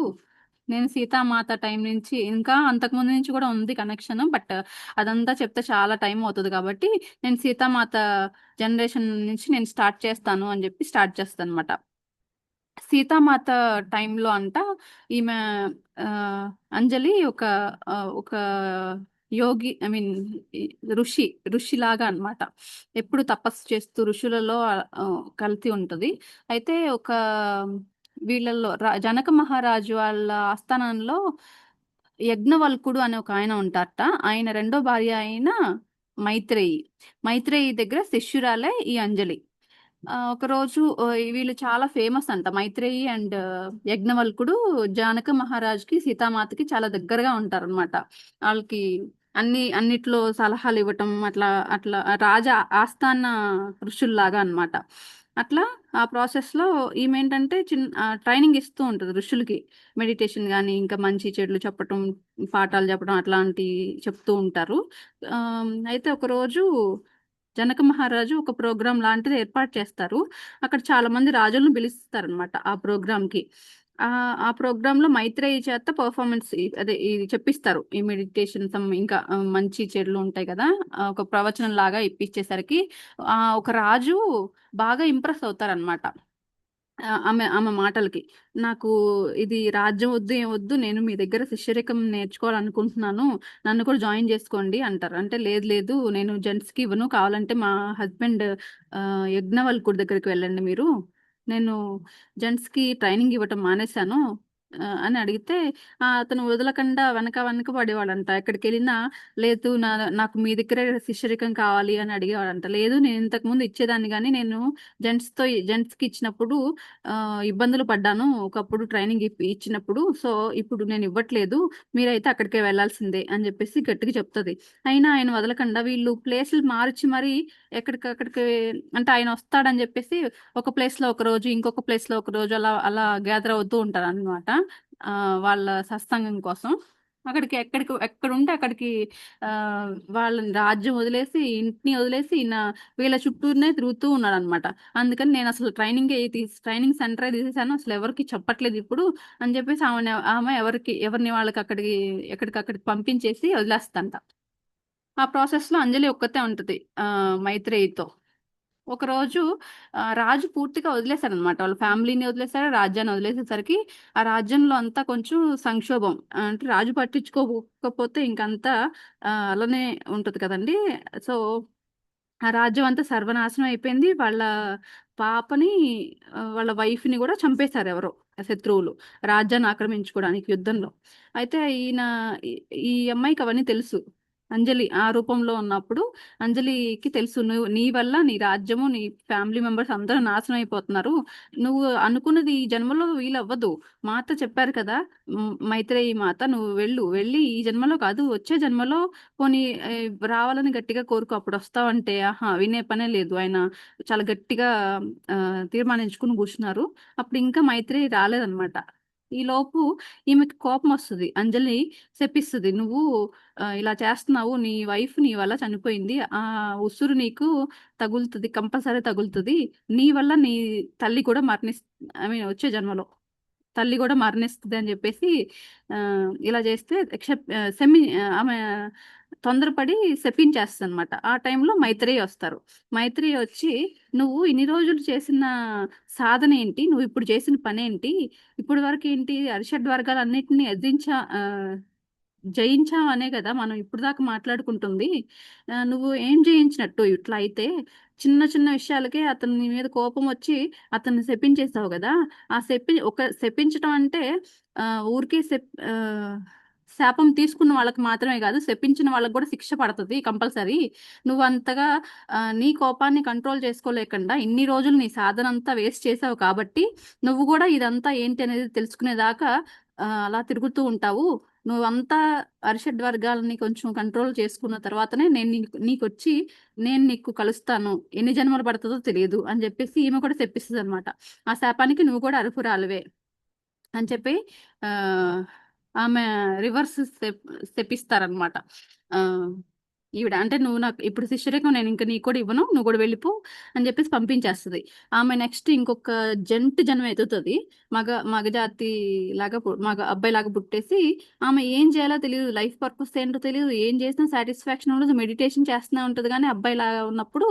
[SPEAKER 1] నేను సీతామాత టైం నుంచి ఇంకా అంతకుముందు నుంచి కూడా ఉంది కనెక్షన్, బట్ అదంతా చెప్తే చాలా టైం అవుతుంది కాబట్టి నేను సీతామాత జనరేషన్ నుంచి నేను స్టార్ట్ చేస్తాను అని చెప్పి స్టార్ట్ చేస్తాను అనమాట. సీతామాత టైంలో అంట ఈమె ఆ, అంజలి ఒక యోగి, ఐ మీన్ ఋషిలాగా అన్నమాట. ఎప్పుడు తపస్సు చేస్తూ ఋషులలో కలిసి ఉంటది. అయితే వీళ్ళల్లో జనక మహారాజు వాళ్ళ ఆస్థానంలో యజ్ఞవల్కుడు అనే ఒక ఆయన ఉంటారట. ఆయన రెండో భార్య అయిన మైత్రేయి దగ్గర శిష్యురాలే ఈ అంజలి. ఒకరోజు వీళ్ళు చాలా ఫేమస్ అంట, మైత్రేయి అండ్ యజ్ఞవల్కుడు జానక మహారాజ్కి సీతామాతకి చాలా దగ్గరగా ఉంటారు అనమాట. వాళ్ళకి అన్నిట్లో సలహాలు ఇవ్వటం, అట్లా అట్లా రాజా ఆస్థాన ఋషుల్లాగా అన్నమాట. అట్లా ఆ ప్రాసెస్ లో ఈమె ఏంటంటే ట్రైనింగ్ ఇస్తూ ఉంటుంది ఋషులకి. మెడిటేషన్ కానీ ఇంకా మంచి చెడులు చెప్పటం, పాఠాలు చెప్పడం అట్లాంటి చెప్తూ ఉంటారు. అయితే ఒకరోజు జనక మహారాజు ఒక ప్రోగ్రామ్ లాంటిది ఏర్పాటు చేస్తారు. అక్కడ చాలా మంది రాజులను పిలుస్తారు అనమాట ఆ ప్రోగ్రామ్ కి. ఆ ప్రోగ్రామ్ లో మైత్రేయి చేత పర్ఫార్మెన్స్, అదే ఇది చెప్పిస్తారు, ఈ మెడిటేషన్ ఇంకా మంచి చెడులు ఉంటాయి కదా, ఒక ప్రవచనం లాగా ఇప్పించేసరికి ఒక రాజు బాగా ఇంప్రెస్ అవుతారనమాట ఆమె ఆమె మాటలకి. నాకు ఇది రాజ్యం వద్దు ఏం వద్దు, నేను మీ దగ్గర శిష్యరికం నేర్చుకోవాలనుకుంటున్నాను, నన్ను కూడా జాయిన్ చేసుకోండి అంటారు. అంటే లేదు లేదు, నేను జెంట్స్కి ఇవ్వను, కావాలంటే మా హస్బెండ్ యజ్ఞవల్కుడి దగ్గరికి వెళ్ళండి మీరు, నేను జెంట్స్కి ట్రైనింగ్ ఇవ్వటం మానేశాను అని అడిగితే అతను వదలకుండా వెనక పడేవాడంట. ఎక్కడికి వెళ్ళినా లేదు నాకు మీ దగ్గరే శిష్యరికం కావాలి అని అడిగేవాడంట. లేదు, నేను ఇంతకు ముందు ఇచ్చేదాన్ని కానీ నేను జెంట్స్కి ఇచ్చినప్పుడు ఇబ్బందులు పడ్డాను ఒకప్పుడు ట్రైనింగ్ ఇచ్చినప్పుడు, సో ఇప్పుడు నేను ఇవ్వట్లేదు, మీరైతే అక్కడికే వెళ్ళాల్సిందే అని చెప్పేసి గట్టిగా చెప్తుంది. అయినా ఆయన వదలకుండా వీళ్ళు ప్లేసులు మార్చి మరి ఎక్కడికక్కడికి, అంటే ఆయన వస్తాడని చెప్పేసి ఒక ప్లేస్ లో ఒక రోజు, ఇంకొక ప్లేస్ లో ఒక రోజు, అలా అలా గ్యాదర్ అవుతూ ఉంటారు అనమాట వాళ్ళ సత్సంగం కోసం. ఎక్కడ ఉంటే అక్కడికి ఆ వాళ్ళని రాజ్యం వదిలేసి ఇంటిని వదిలేసి ఈయన వీళ్ళ చుట్టూనే తిరుగుతూ ఉన్నాడు అనమాట. అందుకని నేను అసలు ట్రైనింగ్ సెంటర్ తీసేసాను, అసలు ఎవరికి చెప్పట్లేదు ఇప్పుడు అని చెప్పేసి ఆమె ఎవరిని వాళ్ళకి ఎక్కడికక్కడికి పంపించేసి వదిలేస్తంట. ఆ ప్రాసెస్ లో అంజలి ఒక్కతే ఉంటది మైత్రేయితో. ఒకరోజు రాజు పూర్తిగా వదిలేశారనమాట, వాళ్ళ ఫ్యామిలీని వదిలేశారు, రాజ్యాన్ని వదిలేసేసరికి ఆ రాజ్యంలో అంతా కొంచెం సంక్షోభం. అంటే రాజు పట్టించుకోకపోతే ఇంకంతా అలానే ఉంటది కదండి. సో ఆ రాజ్యం అంతా సర్వనాశనం అయిపోయింది. వాళ్ళ పాపని వాళ్ళ వైఫ్ని కూడా చంపేశారు ఎవరో శత్రువులు, రాజ్యాన్ని ఆక్రమించుకోవడానికి యుద్ధంలో. అయితే ఈ ఈ అమ్మాయికి అవన్నీ తెలుసు. అంజలి ఆ రూపంలో ఉన్నప్పుడు అంజలికి తెలుసు, నీ వల్ల నీ రాజ్యము, నీ ఫ్యామిలీ మెంబర్స్ అందరూ నాశనం అయిపోతున్నారు, నువ్వు అనుకున్నది ఈ జన్మలో వీలవ్వదు. మాత చెప్పారు కదా, మైత్రేయి మాత, నువ్వు వెళ్ళి ఈ జన్మలో కాదు వచ్చే జన్మలో పోనీ రావాలని గట్టిగా కోరుకో, అప్పుడు వస్తావంటే వినే పనే లేదు. ఆయన చాలా గట్టిగా తీర్మానించుకుని కూర్చున్నారు. అప్పుడు ఇంకా మైత్రేయి రాలేదన్నమాట. ఈ లోపు ఈమెకి కోపం వస్తుంది. అంజలి శపిస్తుంది, నువ్వు ఇలా చేస్తున్నావు, నీ వైఫ్ నీ వల్ల చనిపోయింది, ఆ ఉసురు నీకు తగులుతుంది, కంపల్సరీ తగులుతుంది, నీ వల్ల నీ తల్లి కూడా ఐ మీన్ వచ్చే జన్మలో తల్లి కూడా మరణిస్తుంది అని చెప్పేసి ఇలా చేస్తే ఆమె తొందరపడి శపించేస్తుంది అనమాట. ఆ టైంలో మైత్రేయి వస్తారు. మైత్రేయి వచ్చి, నువ్వు ఇన్ని రోజులు చేసిన సాధన ఏంటి, నువ్వు ఇప్పుడు చేసిన పని ఏంటి, ఇప్పుడు వరకు ఏంటి, అరిషడ్ వర్గాలన్నింటినీ జయించావనే కదా మనం ఇప్పుడు దాకా మాట్లాడుకుంటుంది, నువ్వు ఏం జయించినట్టు ఇట్లా అయితే, చిన్న చిన్న విషయాలకే అతని మీద కోపం వచ్చి అతన్ని శపించేసావు కదా. శపించటం అంటే ఊరికే శాపం తీసుకున్న వాళ్ళకి మాత్రమే కాదు, శపించిన వాళ్ళకి కూడా శిక్ష పడుతుంది కంపల్సరీ. నువ్వు అంతగా నీ కోపాన్ని కంట్రోల్ చేసుకోలేకుండా ఇన్ని రోజులు నీ సాధన అంతా వేస్ట్ చేసావు కాబట్టి నువ్వు కూడా ఇదంతా ఏంటి అనేది తెలుసుకునేదాకా అలా తిరుగుతూ ఉంటావు. నువ్వంతా అరిషడ్ వర్గాలని కొంచెం కంట్రోల్ చేసుకున్న తర్వాతనే నేను నీకొచ్చి నేను నీకు కలుస్తాను, ఎన్ని జన్మలు పడుతుందో తెలియదు అని చెప్పేసి ఈమె కూడా తెప్పిస్తుంది అనమాట. ఆ శాపానికి నువ్వు కూడా అర్హురాలివే అని చెప్పి ఆమె రివర్స్ తెప్పిస్తారనమాట. ఈవిడ. అంటే నువ్వు నాకు ఇప్పుడు శిష్యరేఖం నేను ఇంకా నీకు కూడా ఇవ్వను, నువ్వు కూడా వెళ్ళిపో అని చెప్పేసి పంపించేస్తుంది. ఆమె నెక్స్ట్ ఇంకొక జన్మ ఎత్తుతుంది. మగ జాతి లాగా మగ అబ్బాయి లాగా పుట్టేసి ఆమె ఏం చేయాలో తెలియదు, లైఫ్ పర్పస్ ఏంటో తెలియదు, ఏం చేసినా సాటిస్ఫాక్షన్ ఉండదు, మెడిటేషన్ చేస్తూనే ఉంటుంది. కానీ అబ్బాయి లాగా ఉన్నప్పుడు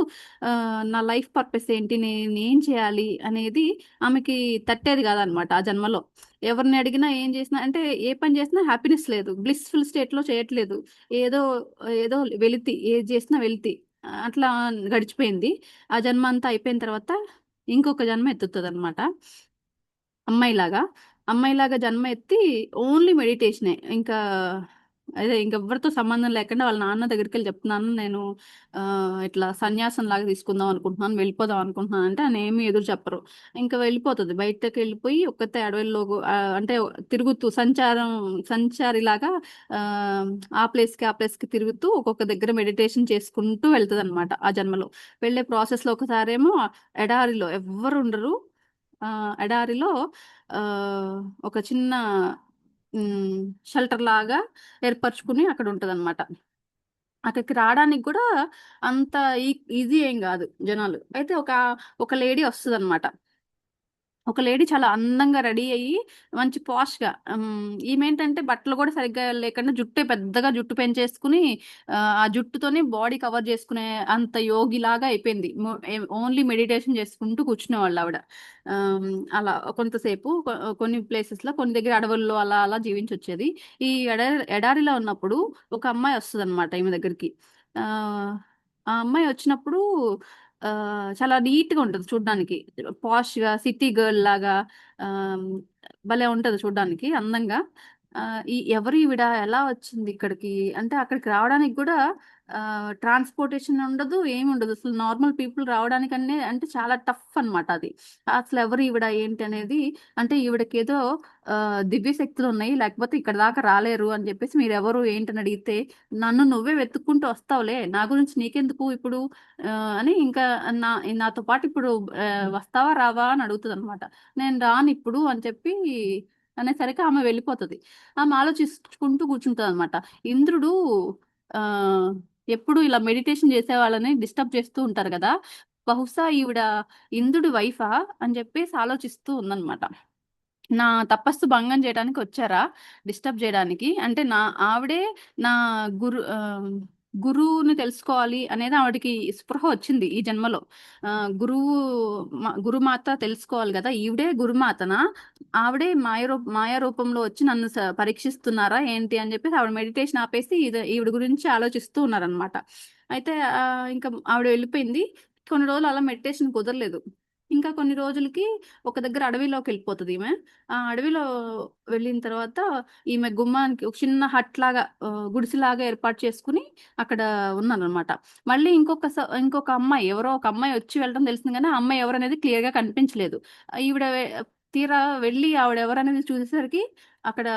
[SPEAKER 1] నా లైఫ్ పర్పస్ ఏంటి, నేను ఏం చేయాలి అనేది ఆమెకి తట్టేది కాదనమాట ఆ జన్మలో. ఎవరిని అడిగినా ఏం చేసినా అంటే ఏ పని చేసినా హ్యాపీనెస్ లేదు, బ్లిస్ఫుల్ స్టేట్లో చేయట్లేదు. ఏదో ఏదో వెలితి, ఏది చేసినా వెలితి. అట్లా గడిచిపోయింది. ఆ జన్మ అంతా అయిపోయిన తర్వాత ఇంకొక జన్మ ఎత్తుతుంది అనమాట అమ్మాయిలాగా. అమ్మాయిలాగా జన్మ ఎత్తి ఓన్లీ మెడిటేషనే. ఇంకా అదే ఇంకెవ్వరితో సంబంధం లేకుండా వాళ్ళ నాన్న దగ్గరికి వెళ్ళి చెప్తున్నాను, నేను ఇట్లా సన్యాసం లాగా తీసుకుందాం అనుకుంటున్నాను, వెళ్ళిపోదాం అనుకుంటున్నాను అంటే ఆయన ఏమీ ఎదురు చెప్పరు. ఇంకా వెళ్ళిపోతుంది, బయటకు వెళ్ళిపోయి ఒక్కతే అడవిలో అంటే తిరుగుతూ సంచారిలాగా ఆ, ఆ ప్లేస్కి తిరుగుతూ ఒక్కొక్క దగ్గర మెడిటేషన్ చేసుకుంటూ వెళ్తుంది అనమాట ఆ జన్మలో. వెళ్ళే ప్రాసెస్లో ఒకసారేమో ఎడారిలో ఎవ్వరు ఉండరు, ఎడారిలో ఆ, ఒక చిన్న షెల్టర్ లాగా ఏర్పరచుకుని అక్కడ ఉంటదన్నమాట. అక్కడికి రావడానికి కూడా అంత ఈజీ ఏం కాదు జనాలు. అయితే ఒక లేడీ వస్తుంది అనమాట. ఒక లేడీ చాలా అందంగా రెడీ అయ్యి మంచి పాష్గా, ఈమెంటంటే బట్టలు కూడా సరిగ్గా లేకుండా పెద్దగా జుట్టు పెంచేసుకుని ఆ జుట్టుతోనే బాడీ కవర్ చేసుకునే అంత యోగిలాగా అయిపోయింది. ఓన్లీ మెడిటేషన్ చేసుకుంటూ కూర్చునేవాళ్ళు ఆవిడ. ఆమ్, అలా కొంతసేపు కొన్ని ప్లేసెస్లో, కొన్ని దగ్గర అడవుల్లో అలా అలా జీవించి వచ్చేది. ఈ ఎడారిలో ఉన్నప్పుడు ఒక అమ్మాయి వస్తుంది అనమాట ఈమె దగ్గరికి. ఆ ఆ అమ్మాయి వచ్చినప్పుడు ఆ, చాలా నీట్గా ఉంటుంది చూడ్డానికి, పాష్గా సిటీ గర్ల్ లాగా. ఆమ్, భలే ఉంటుంది చూడ్డానికి అందంగా. ఆ, ఎవరు ఈవిడ, ఎలా వచ్చింది ఇక్కడికి అంటే అక్కడికి రావడానికి కూడా ట్రాన్స్పోర్టేషన్ ఉండదు, ఏమి ఉండదు. అసలు నార్మల్ పీపుల్ రావడానికనే అంటే చాలా టఫ్ అన్నమాట అది. అసలు ఎవరు ఈవిడ ఏంటి అనేది, అంటే ఈవిడకి ఏదో దివ్య శక్తులు ఉన్నాయి, లేకపోతే ఇక్కడ దాకా రాలేరు అని చెప్పేసి మీరు ఎవరు ఏంటని అడిగితే, నన్ను నువ్వే వెతుక్కుంటూ వస్తావులే, నా గురించి నీకెందుకు ఇప్పుడు ఆ, అని ఇంకా నా నాతో పాటు ఇప్పుడు ఆ, వస్తావా రావా అని అడుగుతుంది అనమాట. నేను రాను ఇప్పుడు అని చెప్పి అనేసరికి ఆమె వెళ్ళిపోతుంది. ఆమె ఆలోచించుకుంటూ కూర్చుంటుంది అనమాట. ఇంద్రుడు ఆ ఎప్పుడు ఇలా మెడిటేషన్ చేసే వాళ్ళని డిస్టర్బ్ చేస్తూ ఉంటారు కదా, బహుశా ఈవిడ ఇంద్రుడి వైఫా అని చెప్పేసి ఆలోచిస్తూ ఉందన్నమాట. నా తపస్సు భంగం చేయడానికి వచ్చారా, డిస్టర్బ్ చేయడానికి అంటే ఆవిడే నా గురు ఆ, గురువుని తెలుసుకోవాలి అనేది ఆవిడకి స్పృహ వచ్చింది ఈ జన్మలో. ఆ, గురుమాత తెలుసుకోవాలి కదా, ఈవిడే గురుమాతనా, ఆవిడే మాయా రూపంలో వచ్చి నన్ను పరీక్షిస్తున్నారా ఏంటి అని చెప్పేసి ఆవిడ మెడిటేషన్ ఆపేసి ఈవిడ గురించి ఆలోచిస్తూ ఉన్నారనమాట. అయితే ఇంకా ఆవిడ వెళ్ళిపోయింది. కొన్ని రోజులు అలా మెడిటేషన్ కుదరలేదు. ఇంకా కొన్ని రోజులకి ఒక దగ్గర అడవిలోకి వెళ్ళిపోతుంది ఈమె. ఆ అడవిలో వెళ్ళిన తర్వాత ఈమె గుమ్మానికి ఒక చిన్న హట్ లాగా, గుడిసెలాగా ఏర్పాటు చేసుకుని అక్కడ ఉన్నారనమాట. మళ్ళీ ఇంకొక అమ్మాయి, ఎవరో ఒక అమ్మాయి వచ్చి వెళ్ళడం తెలిసింది, కానీ ఆ అమ్మాయి ఎవరు అనేది క్లియర్ గా కనిపించలేదు. ఈవిడ తీరా వెళ్ళి ఆవిడ ఎవరు అనేది చూసేసరికి అక్కడ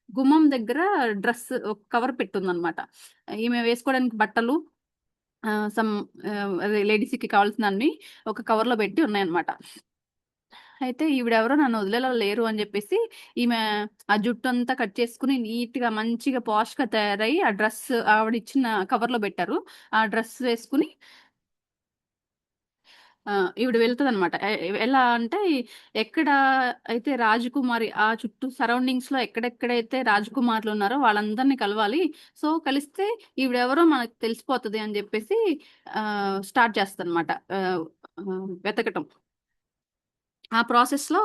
[SPEAKER 1] గుమ్మం దగ్గర డ్రెస్ కవర్ పెట్టుందన్నమాట. ఈమె వేసుకోవడానికి బట్టలు, సమ్ అదే లేడీస్కి కావాల్సిన అన్ని ఒక కవర్ లో పెట్టి ఉన్నాయన్నమాట. అయితే ఈవిడెవరో నన్ను వదిలేలా లేరు అని చెప్పేసి ఈమె ఆ జుట్టు అంతా కట్ చేసుకుని నీట్ గా మంచిగా పాష్ గా తయారై ఆ డ్రెస్ ఆవిడ ఇచ్చిన కవర్ లో పెట్టారు, ఆ డ్రెస్ వేసుకుని ఈవిడ వెళ్తుంది అనమాట. ఎలా అంటే ఎక్కడ అయితే రాజకుమారి, ఆ చుట్టూ సరౌండింగ్స్ లో ఎక్కడెక్కడైతే రాజకుమారులు ఉన్నారో వాళ్ళందరినీ కలవాలి, సో కలిస్తే ఈవిడెవరో మనకు తెలిసిపోతుంది అని చెప్పేసి స్టార్ట్ చేస్తుంది అనమాట వెతకటం. ఆ ప్రాసెస్ లో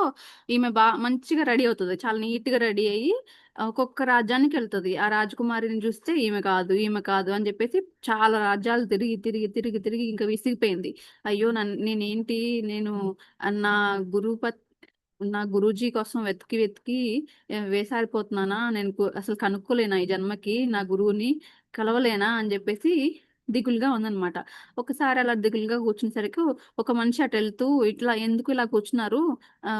[SPEAKER 1] ఈమె మంచిగా రెడీ అవుతుంది, చాలా నీట్ గా రెడీ అయ్యి ఒక్కొక్క రాజ్యానికి వెళ్తుంది. ఆ రాజకుమారిని చూస్తే ఈమె కాదు అని చెప్పేసి చాలా రాజ్యాలు తిరిగి తిరిగి తిరిగి తిరిగి ఇంకా విసిగిపోయింది. అయ్యో నేనేంటి, నేను నా గురుపత్ నా గురూజీ కోసం వెతికి వెతికి వేసారిపోతున్నానా, నేను అసలు కనుక్కోలేనా ఈ జన్మకి, నా గురువుని కలవలేనా అని చెప్పేసి దిగులుగా ఉందన్నమాట. ఒకసారి అలా దిగులుగా కూర్చునేసరికి ఒక మనిషి అటు వెళ్తూ, ఇట్లా ఎందుకు ఇలా కూర్చున్నారు, ఆ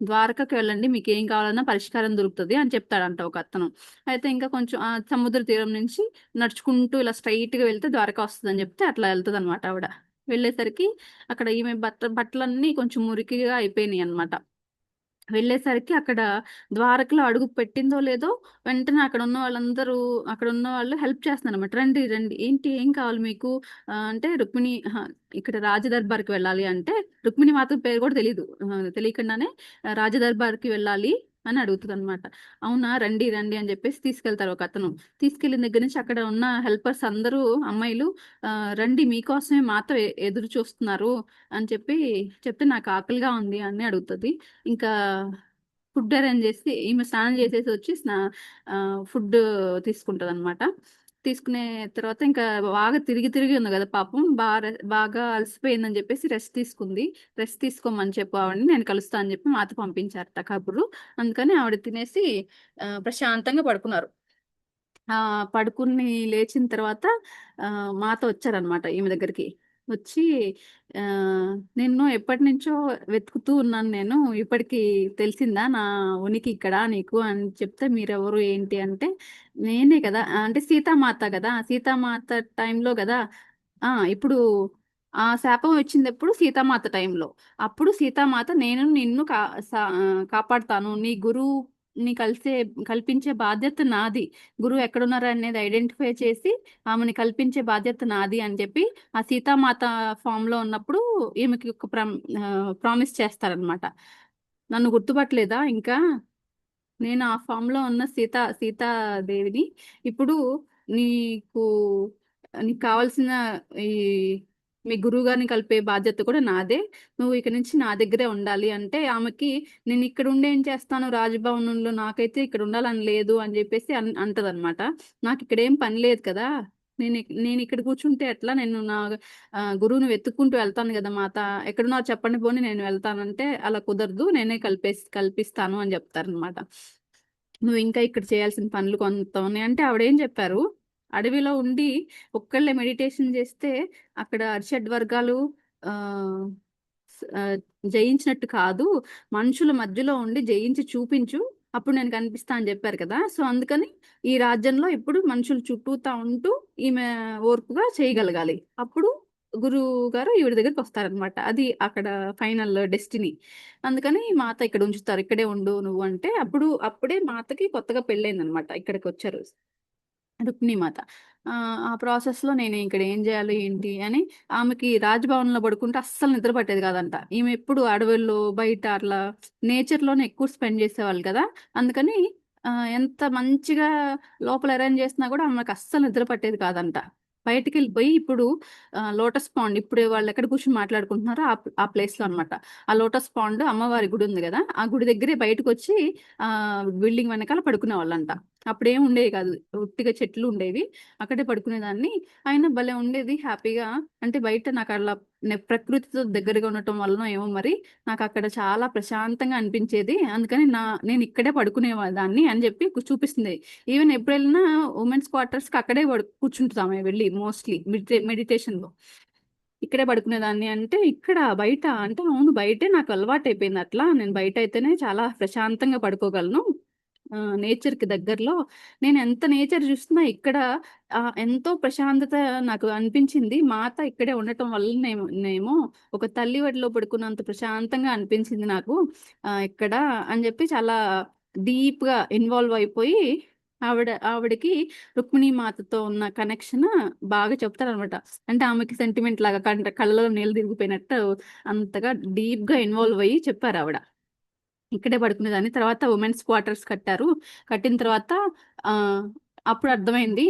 [SPEAKER 1] ద్వారకకి వెళ్ళండి, మీకు ఏం కావాలన్నా పరిష్కారం దొరుకుతుంది అని చెప్తాడంట ఒక అతను. అయితే ఇంకా కొంచెం ఆ సముద్ర తీరం నుంచి నడుచుకుంటూ ఇలా స్ట్రైట్ గా వెళ్తే ద్వారక వస్తుంది అని చెప్తే అట్లా వెళ్తుంది అనమాట ఆవిడ. వెళ్ళేసరికి అక్కడ ఈమె బట్టలన్నీ కొంచెం మురికిగా అయిపోయినాయి అనమాట. వెళ్ళేసరికి అక్కడ ద్వారకలో అడుగు పెట్టిందో లేదో వెంటనే అక్కడ ఉన్న వాళ్ళు హెల్ప్ చేస్తున్నారు అనమాట. రండి రండి, ఏంటి ఏం కావాలి మీకు అంటే రుక్మిణి ఇక్కడ రాజదర్బార్కి వెళ్ళాలి అంటే, రుక్మిణి మాత పేరు కూడా తెలియదు, తెలియకుండానే రాజదర్బార్కి వెళ్ళాలి అని అడుగుతుంది అనమాట. అవునా, రండి రండి అని చెప్పేసి తీసుకెళ్తారు ఒక అతను. తీసుకెళ్ళిన దగ్గర నుంచి అక్కడ ఉన్న హెల్పర్స్ అందరూ అమ్మాయిలు "ఆ, రండి మీకోసమే మాత ఎదురు చూస్తున్నారు" అని చెప్తే నాకు ఆకలిగా ఉంది అని అడుగుతుంది. ఇంకా ఫుడ్ అరేంజ్ చేసి ఈమె స్నానం చేసేసి వచ్చి ఫుడ్ తీసుకుంటది అనమాట. తీసుకునే తర్వాత ఇంకా బాగా తిరిగి తిరిగి ఉంది కదా పాపం, బాగా అలసిపోయిందని చెప్పేసి రెస్ట్ తీసుకుంది. రెస్ట్ తీసుకోమని చెప్పు ఆవిడని, నేను కలుస్తా అని చెప్పి మాత పంపించారట కబురు. అందుకని ఆవిడ తినేసి ప్రశాంతంగా పడుకున్నారు. పడుకుని లేచిన తర్వాత మాత వచ్చారనమాట ఈమె దగ్గరికి. వచ్చి ఆ, నిన్ను ఎప్పటి నుంచో వెతుకుతూ ఉన్నాను, నేను ఇప్పటికి తెలిసిందా నా ఉనికి ఇక్కడ నీకు అని చెప్తే, మీరెవరు ఏంటి అంటే, నేనే కదా అంటే సీతామాత కదా, సీతామాత టైంలో కదా. ఇప్పుడు ఆ శాపం వచ్చింది ఎప్పుడు, సీతామాత టైంలో. అప్పుడు సీతామాత నేను నిన్ను కాపాడుతాను, నీ గురువు ని కల్పించే బాధ్యత నాది, గురువు ఎక్కడున్నారు అనేది ఐడెంటిఫై చేసి ఆమెని కల్పించే బాధ్యత నాది అని చెప్పి ఆ సీతామాత ఫామ్ లో ఉన్నప్పుడు ఈమెకి ఒక ప్రామిస్ చేస్తారనమాట. నన్ను గుర్తుపట్టలేదా ఇంకా, నేను ఆ ఫామ్ లో ఉన్న సీతాదేవిని. ఇప్పుడు నీకు నీకు కావాల్సిన ఈ మీ గురువు గారిని కలిపే బాధ్యత కూడా నాదే, నువ్వు ఇక నుంచి నా దగ్గరే ఉండాలి అంటే, ఆమెకి నేను ఇక్కడ ఉండి ఏం చేస్తాను రాజభవనంలో, నాకైతే ఇక్కడ ఉండాలని లేదు అని చెప్పేసి అంటదనమాట. నాకు ఇక్కడ ఏం పని లేదు కదా, నేను ఇక్కడ కూర్చుంటే ఎట్లా, నేను నా గురువుని వెతుక్కుంటూ వెళ్తాను కదా మాత, ఎక్కడున్నా చెప్పండి పోని నేను వెళ్తానంటే, అలా కుదరదు, నేనే కల్పిస్తాను అని చెప్తారనమాట. నువ్వు ఇంకా ఇక్కడ చేయాల్సిన పనులు కొంత ఉన్నాయి అంటే, ఆవిడేం చెప్పారు, అడవిలో ఉండి ఒక్కళ్ళే మెడిటేషన్ చేస్తే అక్కడ అరిషడ్ వర్గాలు ఆ ఆ, జయించినట్టు కాదు, మనుషుల మధ్యలో ఉండి జయించి చూపించు, అప్పుడు నేను కనిపిస్తా అని చెప్పారు కదా. సో అందుకని ఈ రాజ్యంలో ఇప్పుడు మనుషులు చుట్టూతా ఉంటూ ఈమె ఓర్పుగా చేయగలగాలి, అప్పుడు గురువు గారు ఈవిడ దగ్గరికి వస్తారనమాట. అది అక్కడ ఫైనల్ డెస్టినీ. అందుకని మాత ఇక్కడ ఉంచుతారు, ఇక్కడే ఉండు నువ్వు అంటే, అప్పుడే మాతకి కొత్తగా పెళ్ళైంది అనమాట, ఇక్కడికి వచ్చారు రుక్మిణి మాత. ఆ ప్రాసెస్ లో నేను ఇక్కడ ఏం చేయాలి ఏంటి అని, ఆమెకి రాజ్భవన్లో పడుకుంటే అస్సలు నిద్ర పట్టేది కాదంట. ఈమె ఎప్పుడు అడవుల్లో బయట అట్లా నేచర్ లోనే ఎక్కువ స్పెండ్ చేసేవాళ్ళు కదా. అందుకని ఎంత మంచిగా లోపల అరేంజ్ చేసినా కూడా ఆమెకు అస్సలు నిద్ర పట్టేది కాదంట. బయటికి వెళ్ళిపోయి ఇప్పుడు లోటస్ పాండ్, ఇప్పుడు వాళ్ళు ఎక్కడ కూర్చొని మాట్లాడుకుంటున్నారో ఆ ప్లేస్ లో అనమాట. ఆ లోటస్ పాండ్ అమ్మవారి గుడి ఉంది కదా, ఆ గుడి దగ్గరే బయటకు వచ్చి ఆ బిల్డింగ్ వెనకాల పడుకునే వాళ్ళంట. అప్పుడేం ఉండేవి కాదు, ఉట్టిగా చెట్లు ఉండేవి, అక్కడే పడుకునేదాన్ని. అయినా భలే ఉండేది హ్యాపీగా. అంటే బయట నాకు అలా ప్రకృతితో దగ్గరగా ఉండటం వలన ఏమో మరి, నాకు అక్కడ చాలా ప్రశాంతంగా అనిపించేది. అందుకని నేను ఇక్కడే పడుకునేదాన్ని అని చెప్పి చూపిస్తుంది. ఈవెన్ ఎప్పుడు వెళ్ళినా ఉమెన్స్ క్వార్టర్స్ కి అక్కడే కూర్చుంటామే వెళ్ళి, మోస్ట్లీ మెడిటేషన్ లో ఇక్కడే పడుకునేదాన్ని అంటే, ఇక్కడ బయట అంటే, అవును బయటే నాకు అలవాటు అయిపోయింది అట్లా, నేను బయట అయితేనే చాలా ప్రశాంతంగా పడుకోగలను నేచర్ కి దగ్గరలో. నేను ఎంత నేచర్ చూస్తున్నా ఇక్కడ ఎంతో ప్రశాంతత నాకు అనిపించింది, మాత ఇక్కడే ఉండటం వల్ల నేమో ఒక తల్లి ఒడిలో పడుకున్నంత ప్రశాంతంగా అనిపించింది నాకు ఇక్కడ అని చెప్పి చాలా డీప్ గా ఇన్వాల్వ్ అయిపోయి ఆవిడకి రుక్మిణి మాతతో ఉన్న కనెక్షన్ బాగా చెప్తారనమాట. అంటే ఆమెకి సెంటిమెంట్ లాగా కళ్ళలో నీళ్ళు తిరిగిపోయినట్టు అంతగా డీప్ గా ఇన్వాల్వ్ అయ్యి చెప్పారు ఆవిడ. ఇక్కడే పడుకునేదాన్ని. తర్వాత ఉమెన్స్ క్వార్టర్స్ కట్టారు. కట్టిన తర్వాత ఆ అప్పుడు అర్థమైంది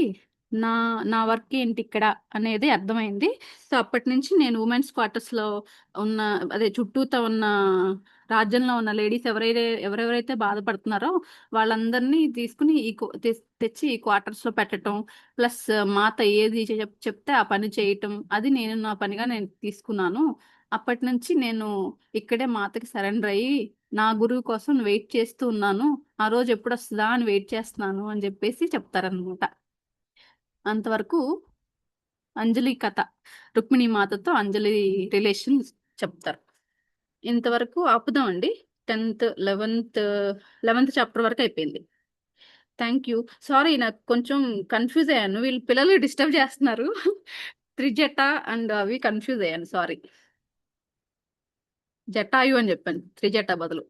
[SPEAKER 1] నా నా వర్క్ ఏంటి ఇక్కడ అనేది అర్థమైంది. సో అప్పటి నుంచి నేను ఉమెన్స్ క్వార్టర్స్ లో ఉన్న, అదే చుట్టూతో ఉన్న రాజ్యంలో ఉన్న లేడీస్ ఎవరెవరైతే బాధపడుతున్నారో వాళ్ళందరినీ తీసుకుని తెచ్చి ఈ క్వార్టర్స్ లో పెట్టడం, ప్లస్ మాత ఏది చెప్తే ఆ పని చేయటం, అది నేను నా పనిగా నేను తీసుకున్నాను. అప్పటి నుంచి నేను ఇక్కడే మాతకి సరెండర్ అయ్యి నా గురువు కోసం వెయిట్ చేస్తూ ఉన్నాను, ఆ రోజు ఎప్పుడు వస్తుందా అని వెయిట్ చేస్తున్నాను అని చెప్పేసి చెప్తారనమాట. అంతవరకు అంజలి కథ, రుక్మిణి మాతతో అంజలి రిలేషన్ చెప్తారు. ఇంతవరకు ఆపుదామండి. 10th 11th చాప్టర్ వరకు అయిపోయింది. Thank you. సారీ, నాకు కొంచెం కన్ఫ్యూజ్ అయ్యాను, వీళ్ళు పిల్లలు డిస్టర్బ్ చేస్తున్నారు. త్రిజట అండ్ అవి కన్ఫ్యూజ్ అయ్యాను, సారీ. జటాయు అని చెప్పాను, త్రిజట బదులు.